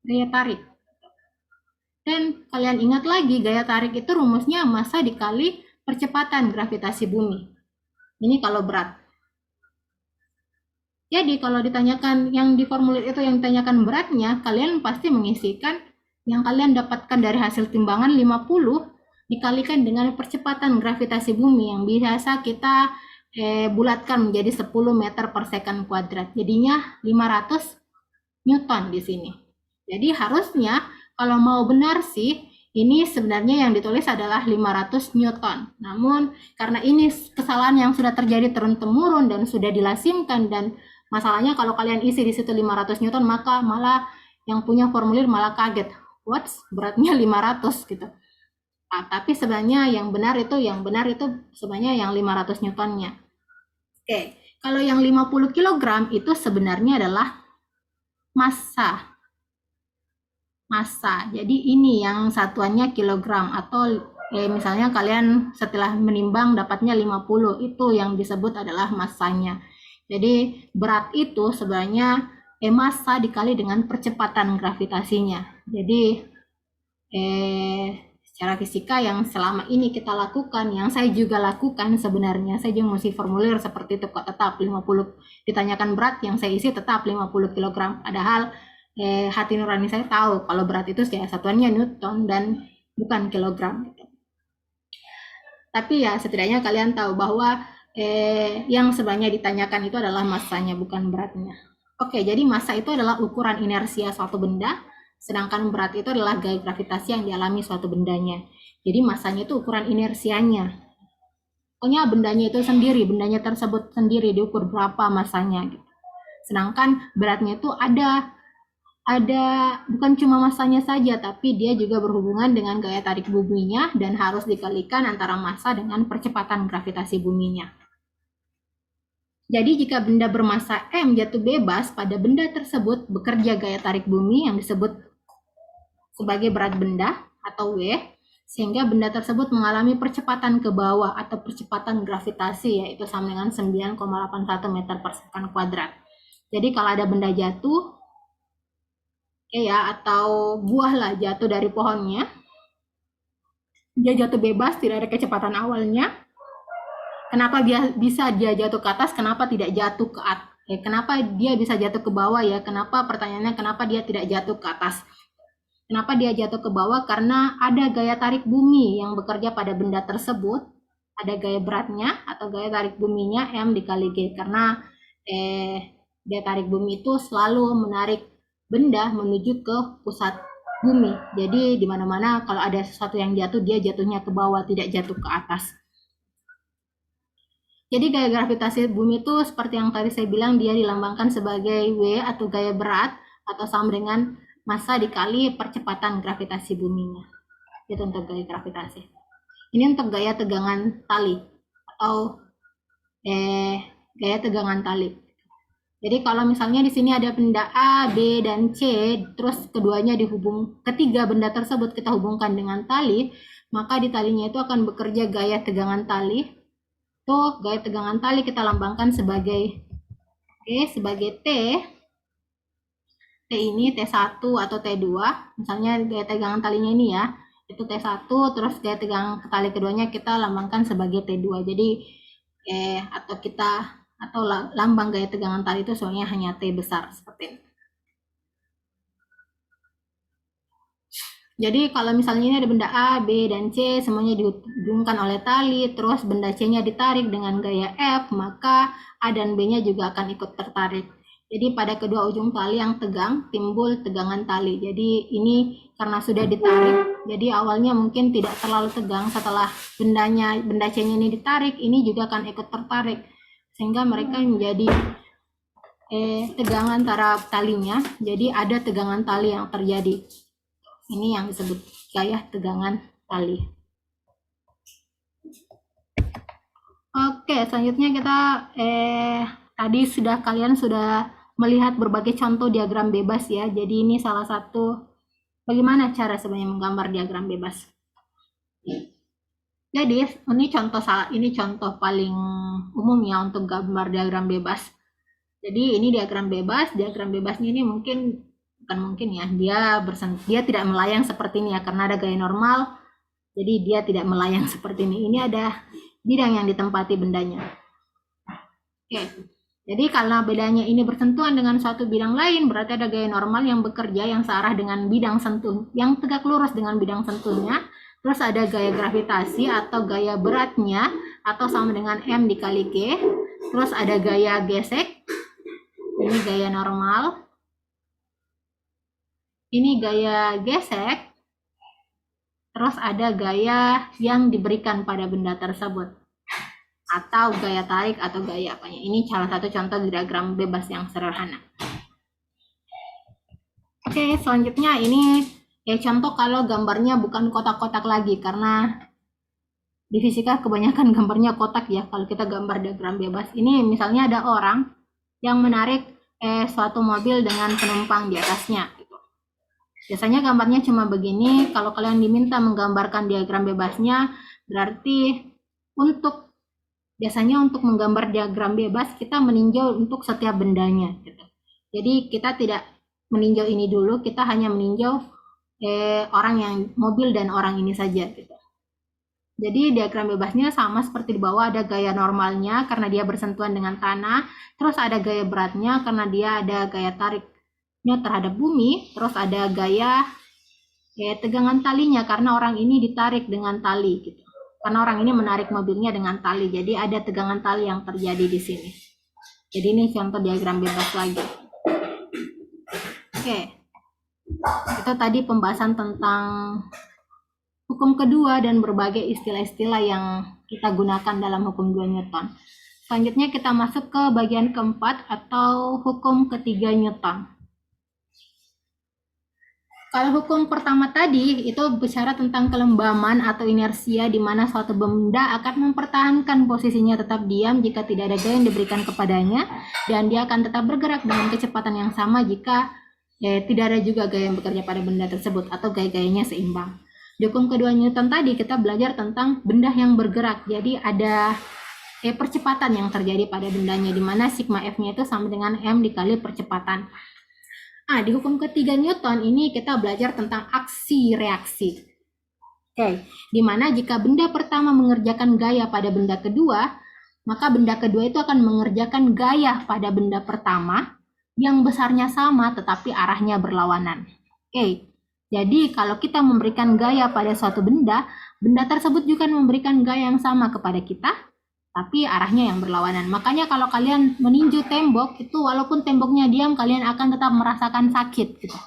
Gaya tarik. Dan kalian ingat lagi, gaya tarik itu rumusnya massa dikali percepatan gravitasi bumi. Ini kalau berat. Jadi kalau ditanyakan yang di formulir itu yang ditanyakan beratnya, kalian pasti mengisikan yang kalian dapatkan dari hasil timbangan 50 dikalikan dengan percepatan gravitasi bumi yang biasa kita bulatkan menjadi 10 meter per second kuadrat. Jadinya 500 Newton di sini. Jadi harusnya kalau mau benar sih, ini sebenarnya yang ditulis adalah 500 Newton. Namun karena ini kesalahan yang sudah terjadi turun-temurun dan sudah dilasimkan, dan masalahnya kalau kalian isi di situ 500 Newton, maka malah yang punya formulir malah kaget. What? Beratnya 500 gitu. Nah, tapi sebenarnya yang benar itu sebenarnya yang 500 Newtonnya. Oke, kalau yang 50 kg itu sebenarnya adalah massa. Jadi ini yang satuannya kilogram, atau misalnya kalian setelah menimbang dapatnya 50, itu yang disebut adalah massanya. Jadi berat itu sebenarnya massa dikali dengan percepatan gravitasinya. Jadi secara fisika yang selama ini kita lakukan, yang saya juga lakukan sebenarnya, saya juga mesti formulir seperti itu kok, tetap 50 ditanyakan berat, yang saya isi tetap 50 kg. Padahal hati nurani saya tahu kalau berat itu satuannya Newton dan bukan kilogram. Tapi ya setidaknya kalian tahu bahwa yang sebenarnya ditanyakan itu adalah massanya, bukan beratnya. Oke, jadi massa itu adalah ukuran inersia suatu benda, sedangkan berat itu adalah gaya gravitasi yang dialami suatu bendanya. Jadi massanya itu ukuran inersianya. Pokoknya bendanya itu sendiri, bendanya tersebut sendiri diukur berapa massanya gitu. Sedangkan beratnya itu ada bukan cuma massanya saja, tapi dia juga berhubungan dengan gaya tarik buminya dan harus dikalikan antara massa dengan percepatan gravitasi buminya. Jadi jika benda bermassa M jatuh bebas, pada benda tersebut bekerja gaya tarik bumi yang disebut sebagai berat benda atau W, sehingga benda tersebut mengalami percepatan ke bawah atau percepatan gravitasi, yaitu sama dengan 9,81 meter per second kuadrat. Jadi kalau ada benda jatuh atau buah lah jatuh dari pohonnya, dia jatuh bebas, tidak ada kecepatan awalnya. Kenapa bisa dia jatuh ke atas, kenapa tidak jatuh ke atas? Kenapa dia bisa jatuh ke bawah ya? Kenapa, pertanyaannya kenapa dia tidak jatuh ke atas? Kenapa dia jatuh ke bawah? Karena ada gaya tarik bumi yang bekerja pada benda tersebut, ada gaya beratnya atau gaya tarik buminya M dikali G, karena gaya tarik bumi itu selalu menarik benda menuju ke pusat bumi. Jadi di mana-mana kalau ada sesuatu yang jatuh, dia jatuhnya ke bawah, tidak jatuh ke atas. Jadi gaya gravitasi bumi itu seperti yang tadi saya bilang, dia dilambangkan sebagai W atau gaya berat, atau sama dengan massa dikali percepatan gravitasi buminya. Itu untuk gaya gravitasi. Ini untuk gaya tegangan tali atau gaya tegangan tali. Jadi kalau misalnya di sini ada benda A, B, dan C, terus keduanya ketiga benda tersebut kita hubungkan dengan tali, maka di talinya itu akan bekerja gaya tegangan tali. Tuh, gaya tegangan tali kita lambangkan sebagai sebagai T. T ini T1 atau T2. Misalnya gaya tegangan talinya ini ya, itu T1, terus gaya tegangan tali keduanya kita lambangkan sebagai T2. Jadi atau lambang gaya tegangan tali itu soalnya hanya T besar seperti ini. Jadi kalau misalnya ini ada benda A, B, dan C semuanya dihubungkan oleh tali, terus benda C-nya ditarik dengan gaya F, maka A dan B-nya juga akan ikut tertarik. Jadi pada kedua ujung tali yang tegang timbul tegangan tali. Jadi ini karena sudah ditarik, jadi awalnya mungkin tidak terlalu tegang. Setelah benda C-nya ini ditarik, ini juga akan ikut tertarik, sehingga mereka menjadi tegangan antara talinya. Jadi ada tegangan tali yang terjadi. Ini yang disebut gaya tegangan tali. Oke, selanjutnya kita tadi kalian sudah melihat berbagai contoh diagram bebas ya. Jadi ini salah satu bagaimana cara sebenarnya menggambar diagram bebas. Jadi ini contoh paling umum ya untuk gambar diagram bebas. Jadi ini diagram bebas. Diagram bebasnya ini bukan mungkin ya, dia tidak melayang seperti ini ya, karena ada gaya normal. Jadi dia tidak melayang seperti ini. Ini ada bidang yang ditempati bendanya. Oke. Jadi karena bedanya ini bersentuhan dengan suatu bidang lain, berarti ada gaya normal yang bekerja yang searah dengan bidang sentuh, yang tegak lurus dengan bidang sentuhnya. Terus ada gaya gravitasi atau gaya beratnya, atau sama dengan M dikali G. Terus ada gaya gesek, ini gaya normal. Ini gaya gesek. Terus ada gaya yang diberikan pada benda tersebut, atau gaya tarik atau gaya apanya. Ini salah satu contoh diagram bebas yang sederhana. Oke, selanjutnya ini contoh kalau gambarnya bukan kotak-kotak lagi, karena di fisika kebanyakan gambarnya kotak ya kalau kita gambar diagram bebas. Ini misalnya ada orang yang menarik suatu mobil dengan penumpang di atasnya. Biasanya gambarnya cuma begini. Kalau kalian diminta menggambarkan diagram bebasnya, berarti biasanya untuk menggambar diagram bebas kita meninjau untuk setiap bendanya gitu. Jadi kita tidak meninjau ini dulu, kita hanya meninjau mobil dan orang ini saja gitu. Jadi diagram bebasnya sama seperti di bawah, ada gaya normalnya karena dia bersentuhan dengan tanah, terus ada gaya beratnya karena dia ada gaya tariknya terhadap bumi, terus ada gaya tegangan talinya karena orang ini ditarik dengan tali gitu. Karena orang ini menarik mobilnya dengan tali, jadi ada tegangan tali yang terjadi di sini. Jadi ini contoh diagram bebas lagi. Oke, itu tadi pembahasan tentang hukum kedua dan berbagai istilah-istilah yang kita gunakan dalam hukum 2 Newton. Selanjutnya kita masuk ke bagian keempat atau hukum ketiga Newton. Kalau hukum pertama tadi itu bicara tentang kelembaman atau inersia, di mana suatu benda akan mempertahankan posisinya tetap diam jika tidak ada gaya yang diberikan kepadanya, dan dia akan tetap bergerak dengan kecepatan yang sama jika tidak ada juga gaya yang bekerja pada benda tersebut atau gaya-gayanya seimbang. Di hukum kedua Newton tadi kita belajar tentang benda yang bergerak, jadi ada percepatan yang terjadi pada bendanya, di mana sigma F-nya itu sama dengan M dikali percepatan. Di hukum ketiga Newton ini kita belajar tentang aksi reaksi. Oke, di mana jika benda pertama mengerjakan gaya pada benda kedua, maka benda kedua itu akan mengerjakan gaya pada benda pertama yang besarnya sama tetapi arahnya berlawanan. Oke, jadi kalau kita memberikan gaya pada suatu benda, benda tersebut juga memberikan gaya yang sama kepada kita, tapi arahnya yang berlawanan. Makanya kalau kalian meninju tembok, itu walaupun temboknya diam, kalian akan tetap merasakan sakit gitu.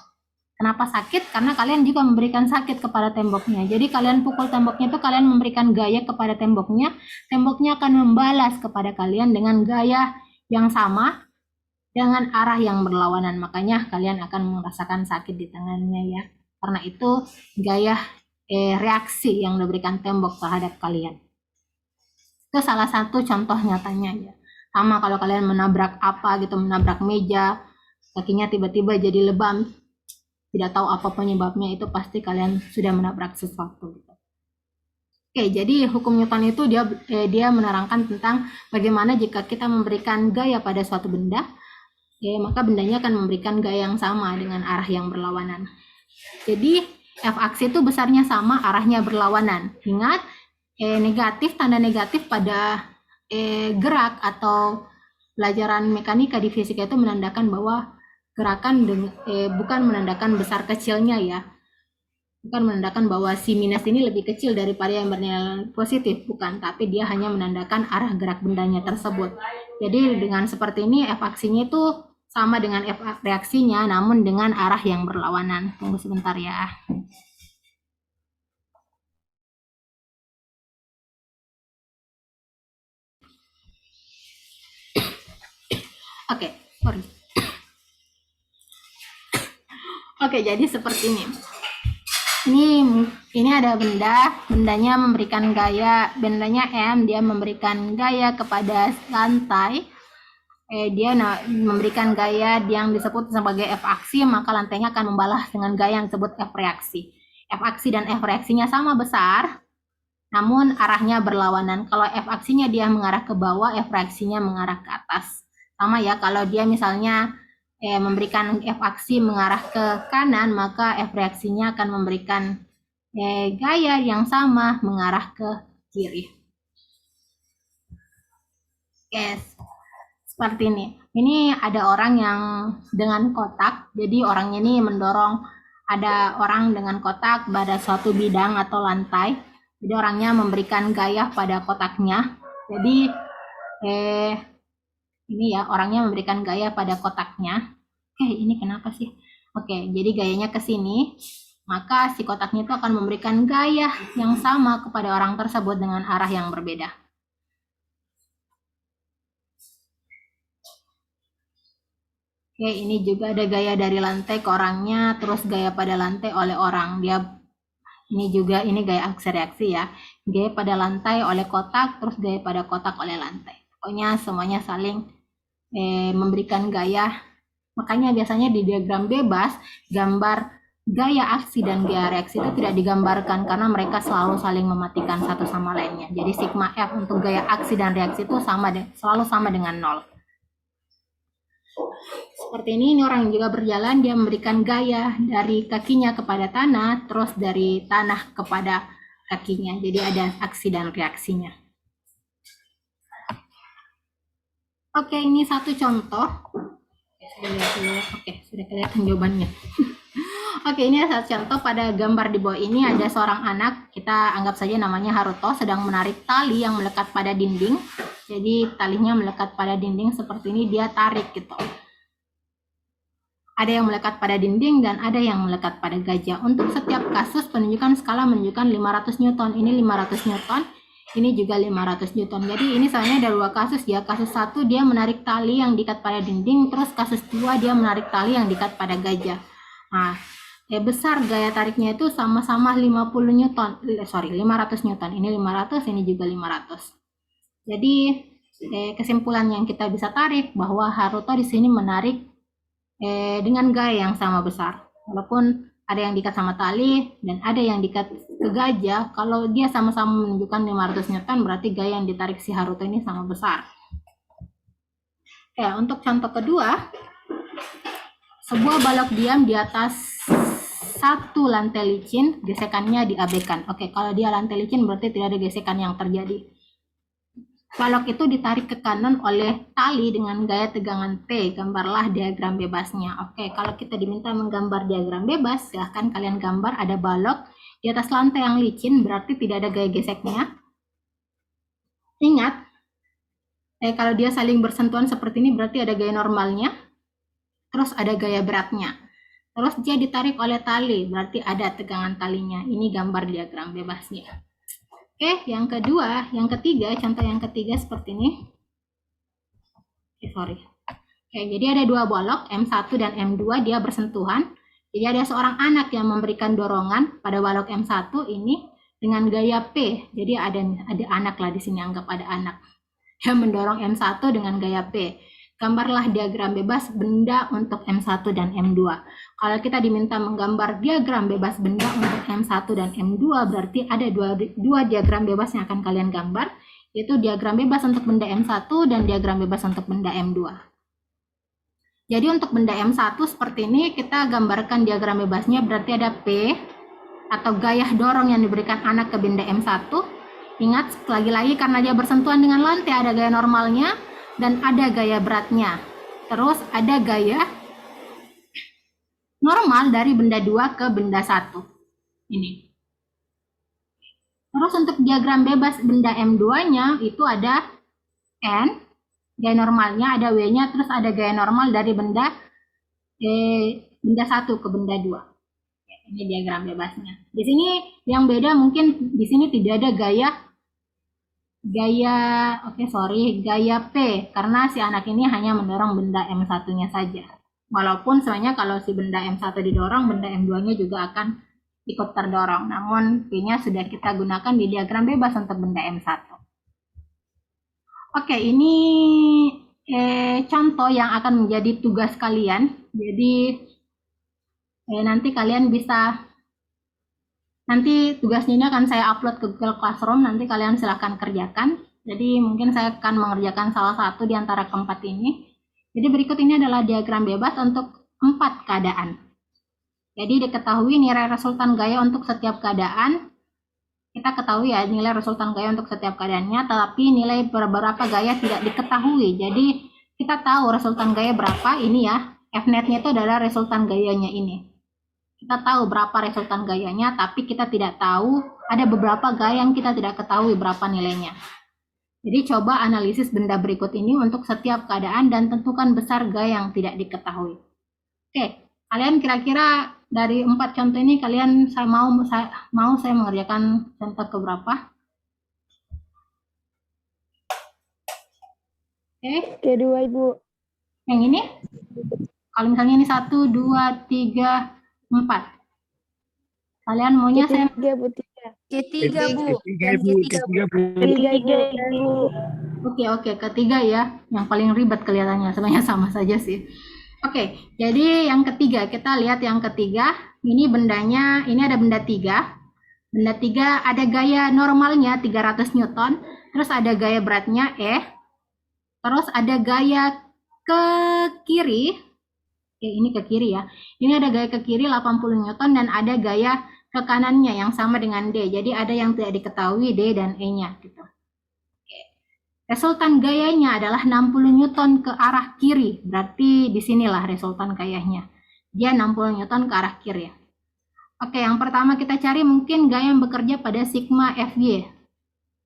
Kenapa sakit? Karena kalian juga memberikan sakit kepada temboknya. Jadi kalian pukul temboknya itu kalian memberikan gaya kepada temboknya akan membalas kepada kalian dengan gaya yang sama, dengan arah yang berlawanan. Makanya kalian akan merasakan sakit di tangannya ya. Karena itu gaya reaksi yang diberikan tembok terhadap kalian. Itu salah satu contoh nyatanya ya. Sama kalau kalian menabrak apa gitu, menabrak meja, kakinya tiba-tiba jadi lebam, tidak tahu apa penyebabnya, itu pasti kalian sudah menabrak sesuatu gitu. Oke, jadi hukum Newton itu dia menerangkan tentang bagaimana jika kita memberikan gaya pada suatu benda, maka bendanya akan memberikan gaya yang sama dengan arah yang berlawanan. Jadi F aksi itu besarnya sama, arahnya berlawanan. Ingat, tanda negatif pada gerak atau pelajaran mekanika di fisika itu menandakan bahwa gerakan bukan menandakan besar kecilnya ya. Bukan menandakan bahwa si minus ini lebih kecil daripada yang bernilai positif, bukan, tapi dia hanya menandakan arah gerak bendanya tersebut. Jadi dengan seperti ini F aksinya itu sama dengan F reaksinya, namun dengan arah yang berlawanan. Tunggu sebentar ya. Oke, sorry. Oke, jadi seperti ini. Ini ada bendanya memberikan gaya, bendanya M, dia memberikan gaya kepada lantai. Dia memberikan gaya yang disebut sebagai F aksi, maka lantainya akan membalas dengan gaya yang disebut F reaksi. F aksi dan F reaksinya sama besar, namun arahnya berlawanan. Kalau F aksinya dia mengarah ke bawah, F reaksinya mengarah ke atas. Sama ya, kalau dia misalnya memberikan F aksi mengarah ke kanan, maka F reaksinya akan memberikan gaya yang sama mengarah ke kiri. Yes. Seperti ini. Ini ada orang yang dengan kotak, jadi orangnya ini mendorong, ada orang dengan kotak pada suatu bidang atau lantai, jadi orangnya memberikan gaya pada kotaknya. Jadi ini ya, orangnya memberikan gaya pada kotaknya. Ini kenapa sih? Jadi gayanya ke sini, maka si kotaknya itu akan memberikan gaya yang sama kepada orang tersebut dengan arah yang berbeda. Ini juga ada gaya dari lantai ke orangnya, terus gaya pada lantai oleh orang. Ini gaya aksi reaksi ya. Gaya pada lantai oleh kotak, terus gaya pada kotak oleh lantai. Pokoknya semuanya saling memberikan gaya. Makanya biasanya di diagram bebas, gambar gaya aksi dan gaya reaksi itu tidak digambarkan karena mereka selalu saling mematikan satu sama lainnya. Jadi sigma F untuk gaya aksi dan reaksi itu selalu sama dengan 0. Seperti ini orang juga berjalan, dia memberikan gaya dari kakinya kepada tanah, terus dari tanah kepada kakinya. Jadi ada aksi dan reaksinya. Ini satu contoh. Sudah kelihatan jawabannya. Ini satu contoh. Pada gambar di bawah ini ada seorang anak, kita anggap saja namanya Haruto, sedang menarik tali yang melekat pada dinding. Jadi talinya melekat pada dinding seperti ini, dia tarik gitu. Ada yang melekat pada dinding dan ada yang melekat pada gajah. Untuk setiap kasus penunjukan skala menunjukkan 500 Newton. Ini 500 Newton, ini juga 500 Newton. Jadi ini soalnya ada dua kasus ya. Kasus 1 dia menarik tali yang diikat pada dinding, terus kasus 2 dia menarik tali yang diikat pada gajah. Nah, besar gaya tariknya itu sama-sama 500 Newton. Ini 500, ini juga 500. Jadi kesimpulan yang kita bisa tarik bahwa Haruto di sini menarik dengan gaya yang sama besar. Walaupun ada yang diikat sama tali dan ada yang diikat ke gajah, kalau dia sama-sama menunjukkan 500 Newton berarti gaya yang ditarik si Haruto ini sama besar. Untuk contoh kedua, sebuah balok diam di atas satu lantai licin, gesekannya diabaikan. Kalau dia lantai licin berarti tidak ada gesekan yang terjadi. Balok itu ditarik ke kanan oleh tali dengan gaya tegangan T. Gambarlah diagram bebasnya. Kalau kita diminta menggambar diagram bebas, silahkan kalian gambar ada balok di atas lantai yang licin, berarti tidak ada gaya geseknya. Ingat, kalau dia saling bersentuhan seperti ini berarti ada gaya normalnya, terus ada gaya beratnya. Terus dia ditarik oleh tali, berarti ada tegangan talinya. Ini gambar diagram bebasnya. Yang kedua, contoh yang ketiga seperti ini. Jadi ada dua balok, M1 dan M2, dia bersentuhan. Jadi ada seorang anak yang memberikan dorongan pada balok M1 ini dengan gaya P. Jadi ada anak lah di sini, anggap ada anak. Dia mendorong M1 dengan gaya P. Gambarlah diagram bebas benda untuk M1 dan M2. Kalau kita diminta menggambar diagram bebas benda untuk M1 dan M2, berarti ada dua diagram bebas yang akan kalian gambar, yaitu diagram bebas untuk benda M1 dan diagram bebas untuk benda M2. Jadi untuk benda M1 seperti ini, kita gambarkan diagram bebasnya, berarti ada P atau gaya dorong yang diberikan anak ke benda M1. Ingat, lagi-lagi karena dia bersentuhan dengan lantai, ada gaya normalnya dan ada gaya beratnya. Terus ada gaya normal dari benda 2 ke benda 1. Ini. Terus untuk diagram bebas benda M2-nya itu ada N, gaya normalnya, ada W-nya, terus ada gaya normal dari benda 1 ke benda 2. Ini diagram bebasnya. Di sini yang beda mungkin di sini tidak ada gaya P, karena si anak ini hanya mendorong benda M1-nya saja. Walaupun sebenarnya kalau si benda M1 didorong, benda M2-nya juga akan ikut terdorong. Namun P-nya sudah kita gunakan di diagram bebas untuk benda M1. Oke, ini contoh yang akan menjadi tugas kalian. Jadi nanti kalian bisa, nanti tugasnya ini akan saya upload ke Google Classroom, nanti kalian silahkan kerjakan. Jadi mungkin saya akan mengerjakan salah satu di antara keempat ini. Jadi berikut ini adalah diagram bebas untuk 4 keadaan. Jadi diketahui nilai resultan gaya untuk setiap keadaan. Kita ketahui ya nilai resultan gaya untuk setiap keadaannya, tetapi nilai beberapa gaya tidak diketahui. Jadi kita tahu resultan gaya berapa, ini ya, F-net-nya itu adalah resultan gayanya ini. Kita tahu berapa resultan gayanya, tapi kita tidak tahu, ada beberapa gaya yang kita tidak ketahui berapa nilainya. Jadi coba analisis benda berikut ini untuk setiap keadaan dan tentukan besar gaya yang tidak diketahui. Oke, kalian kira-kira dari 4 contoh ini kalian saya mengerjakan contoh keberapa? Oke. Kedua, Ibu. Yang ini? Kalau misalnya ini 1, 2, 3, 4. Kalian maunya saya Ketiga, Bu. Ketiga, Bu. Ketiga, Bu. Oke, ketiga ya. Yang paling ribet kelihatannya, sebenarnya sama saja sih. Oke, jadi yang ketiga, kita lihat yang ketiga. Ini bendanya, ini ada benda 3. Benda 3 ada gaya normalnya 300 Newton, terus ada gaya beratnya E, terus ada gaya ke kiri. Oke, ini ke kiri ya. Ini ada gaya ke kiri 80 Newton dan ada gaya ke kanannya yang sama dengan D. Jadi ada yang tidak diketahui D dan E-nya gitu. Resultan gayanya adalah 60 Newton ke arah kiri. Berarti disinilah resultan gayanya. Dia 60 Newton ke arah kiri. Oke, yang pertama kita cari mungkin gaya yang bekerja pada sigma Fy.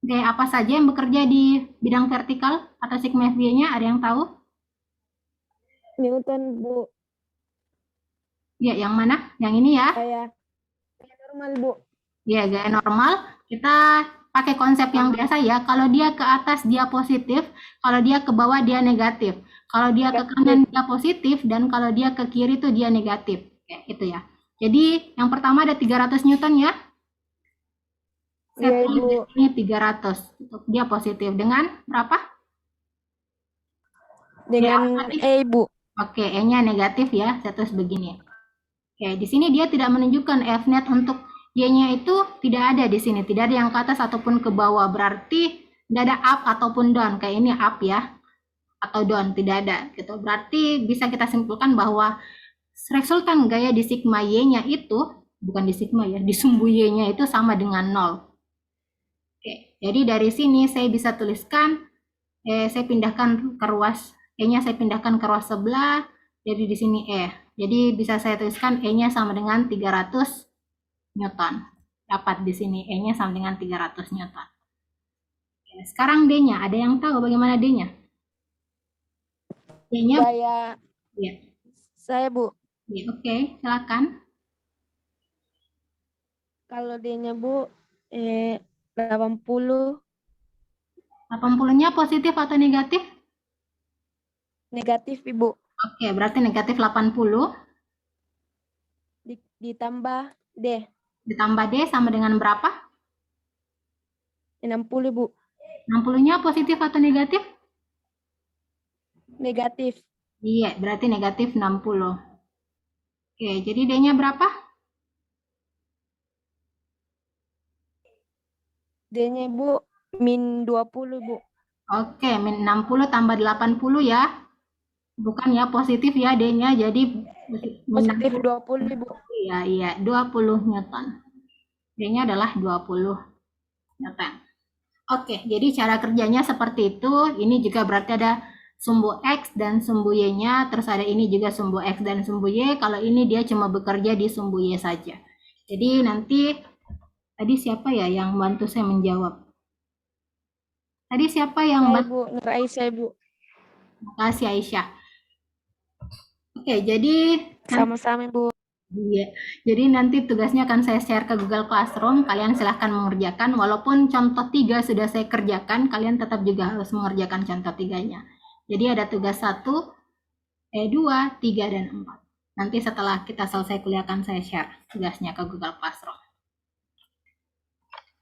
Gaya apa saja yang bekerja di bidang vertikal atau sigma Fy-nya? Ada yang tahu? Newton, Bu. Ya, yang mana? Yang ini ya? Gaya normal, Bu. Ya, gaya normal. Kita pakai konsep yang biasa ya. Kalau dia ke atas dia positif, kalau dia ke bawah dia negatif. Kalau dia ke kanan dia positif, dan kalau dia ke kiri tuh dia negatif. Kayak gitu ya. Jadi yang pertama ada 300 Newton ya. Saya Iya, tulis Ibu. ini 300. Dia positif dengan berapa? Dengan E, Bu. Oke, E-nya negatif ya. Saya tulis begini. Oke, di sini dia tidak menunjukkan F-net untuk Y-nya itu tidak ada di sini. Tidak ada yang ke atas ataupun ke bawah. Berarti tidak ada up ataupun down. Kayak ini up ya. Atau down. Tidak ada. Gitu. Berarti bisa kita simpulkan bahwa resultan gaya di sigma Y-nya itu, bukan di sigma ya, di sumbu Y-nya itu sama dengan 0. Oke, jadi dari sini saya bisa tuliskan, saya pindahkan ke ruas, E-nya saya pindahkan ke ruas sebelah, jadi di sini E. Jadi bisa saya tuliskan E-nya sama dengan 300 Newton. Dapat di sini E-nya sama dengan 300 Newton. Oke, sekarang D-nya, ada yang tahu bagaimana D-nya? D-nya, Gaya ya. saya, Bu. Ya, oke, silakan. Kalau D-nya, Bu, 80 80-nya positif atau negatif? negatif, Ibu. Oke, berarti negatif 80 Ditambah D, ditambah D sama dengan berapa? 60, Bu. 60-nya positif atau negatif? Negatif. Iya, berarti negatif 60. Oke, jadi D-nya berapa? D-nya, Bu, min 20, Bu. Oke, min 60 tambah 80 ya. Bukan ya, positif ya D-nya, jadi Positif 20, Bu. Iya, 20 Newton. D-nya adalah 20 Newton. Oke, jadi cara kerjanya seperti itu. Ini juga berarti ada sumbu X dan sumbu Y-nya, terus ada ini juga sumbu X dan sumbu Y. Kalau ini dia cuma bekerja di sumbu Y saja. Jadi nanti tadi siapa ya yang bantu saya menjawab? Tadi siapa yang Saya bantu? Bu, Nur Aisyah Bu. Makasih Aisyah. Oke, jadi Sama-sama Bu. iya, jadi nanti tugasnya akan saya share ke Google Classroom. Kalian silahkan mengerjakan. Walaupun contoh 3 sudah saya kerjakan, kalian tetap juga harus mengerjakan contoh 3-nya. Jadi ada tugas 1, 2, 3, dan 4. Nanti setelah kita selesai kuliah akan saya share tugasnya ke Google Classroom.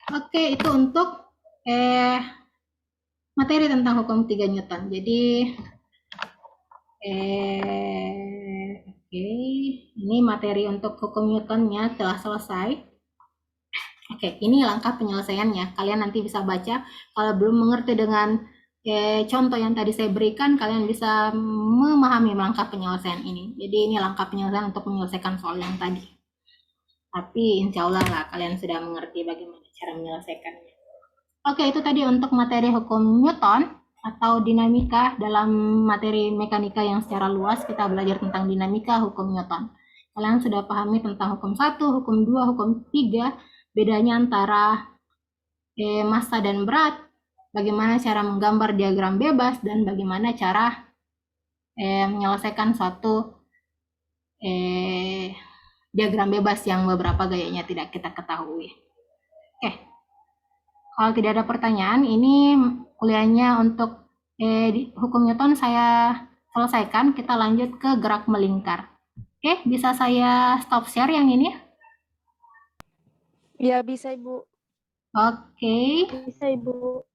Oke, itu untuk materi tentang hukum 3 Newton. Jadi oke, ini materi untuk hukum Newtonnya telah selesai. Oke, ini langkah penyelesaiannya. Kalian nanti bisa baca. Kalau belum mengerti dengan contoh yang tadi saya berikan, kalian bisa memahami langkah penyelesaian ini. Jadi ini langkah penyelesaian untuk menyelesaikan soal yang tadi. Tapi insya Allah lah kalian sudah mengerti bagaimana cara menyelesaikannya. Oke, itu tadi untuk materi hukum Newton atau dinamika. Dalam materi mekanika yang secara luas kita belajar tentang dinamika hukum Newton. Kalian sudah pahami tentang hukum 1, hukum 2, hukum 3, bedanya antara massa dan berat, bagaimana cara menggambar diagram bebas, dan bagaimana cara menyelesaikan suatu diagram bebas yang beberapa gayanya tidak kita ketahui. Oke. Kalau tidak ada pertanyaan, ini kuliahnya untuk hukum Newton saya selesaikan. Kita lanjut ke gerak melingkar. Oke, bisa saya stop share yang ini? Ya bisa Ibu. Oke. Bisa Ibu.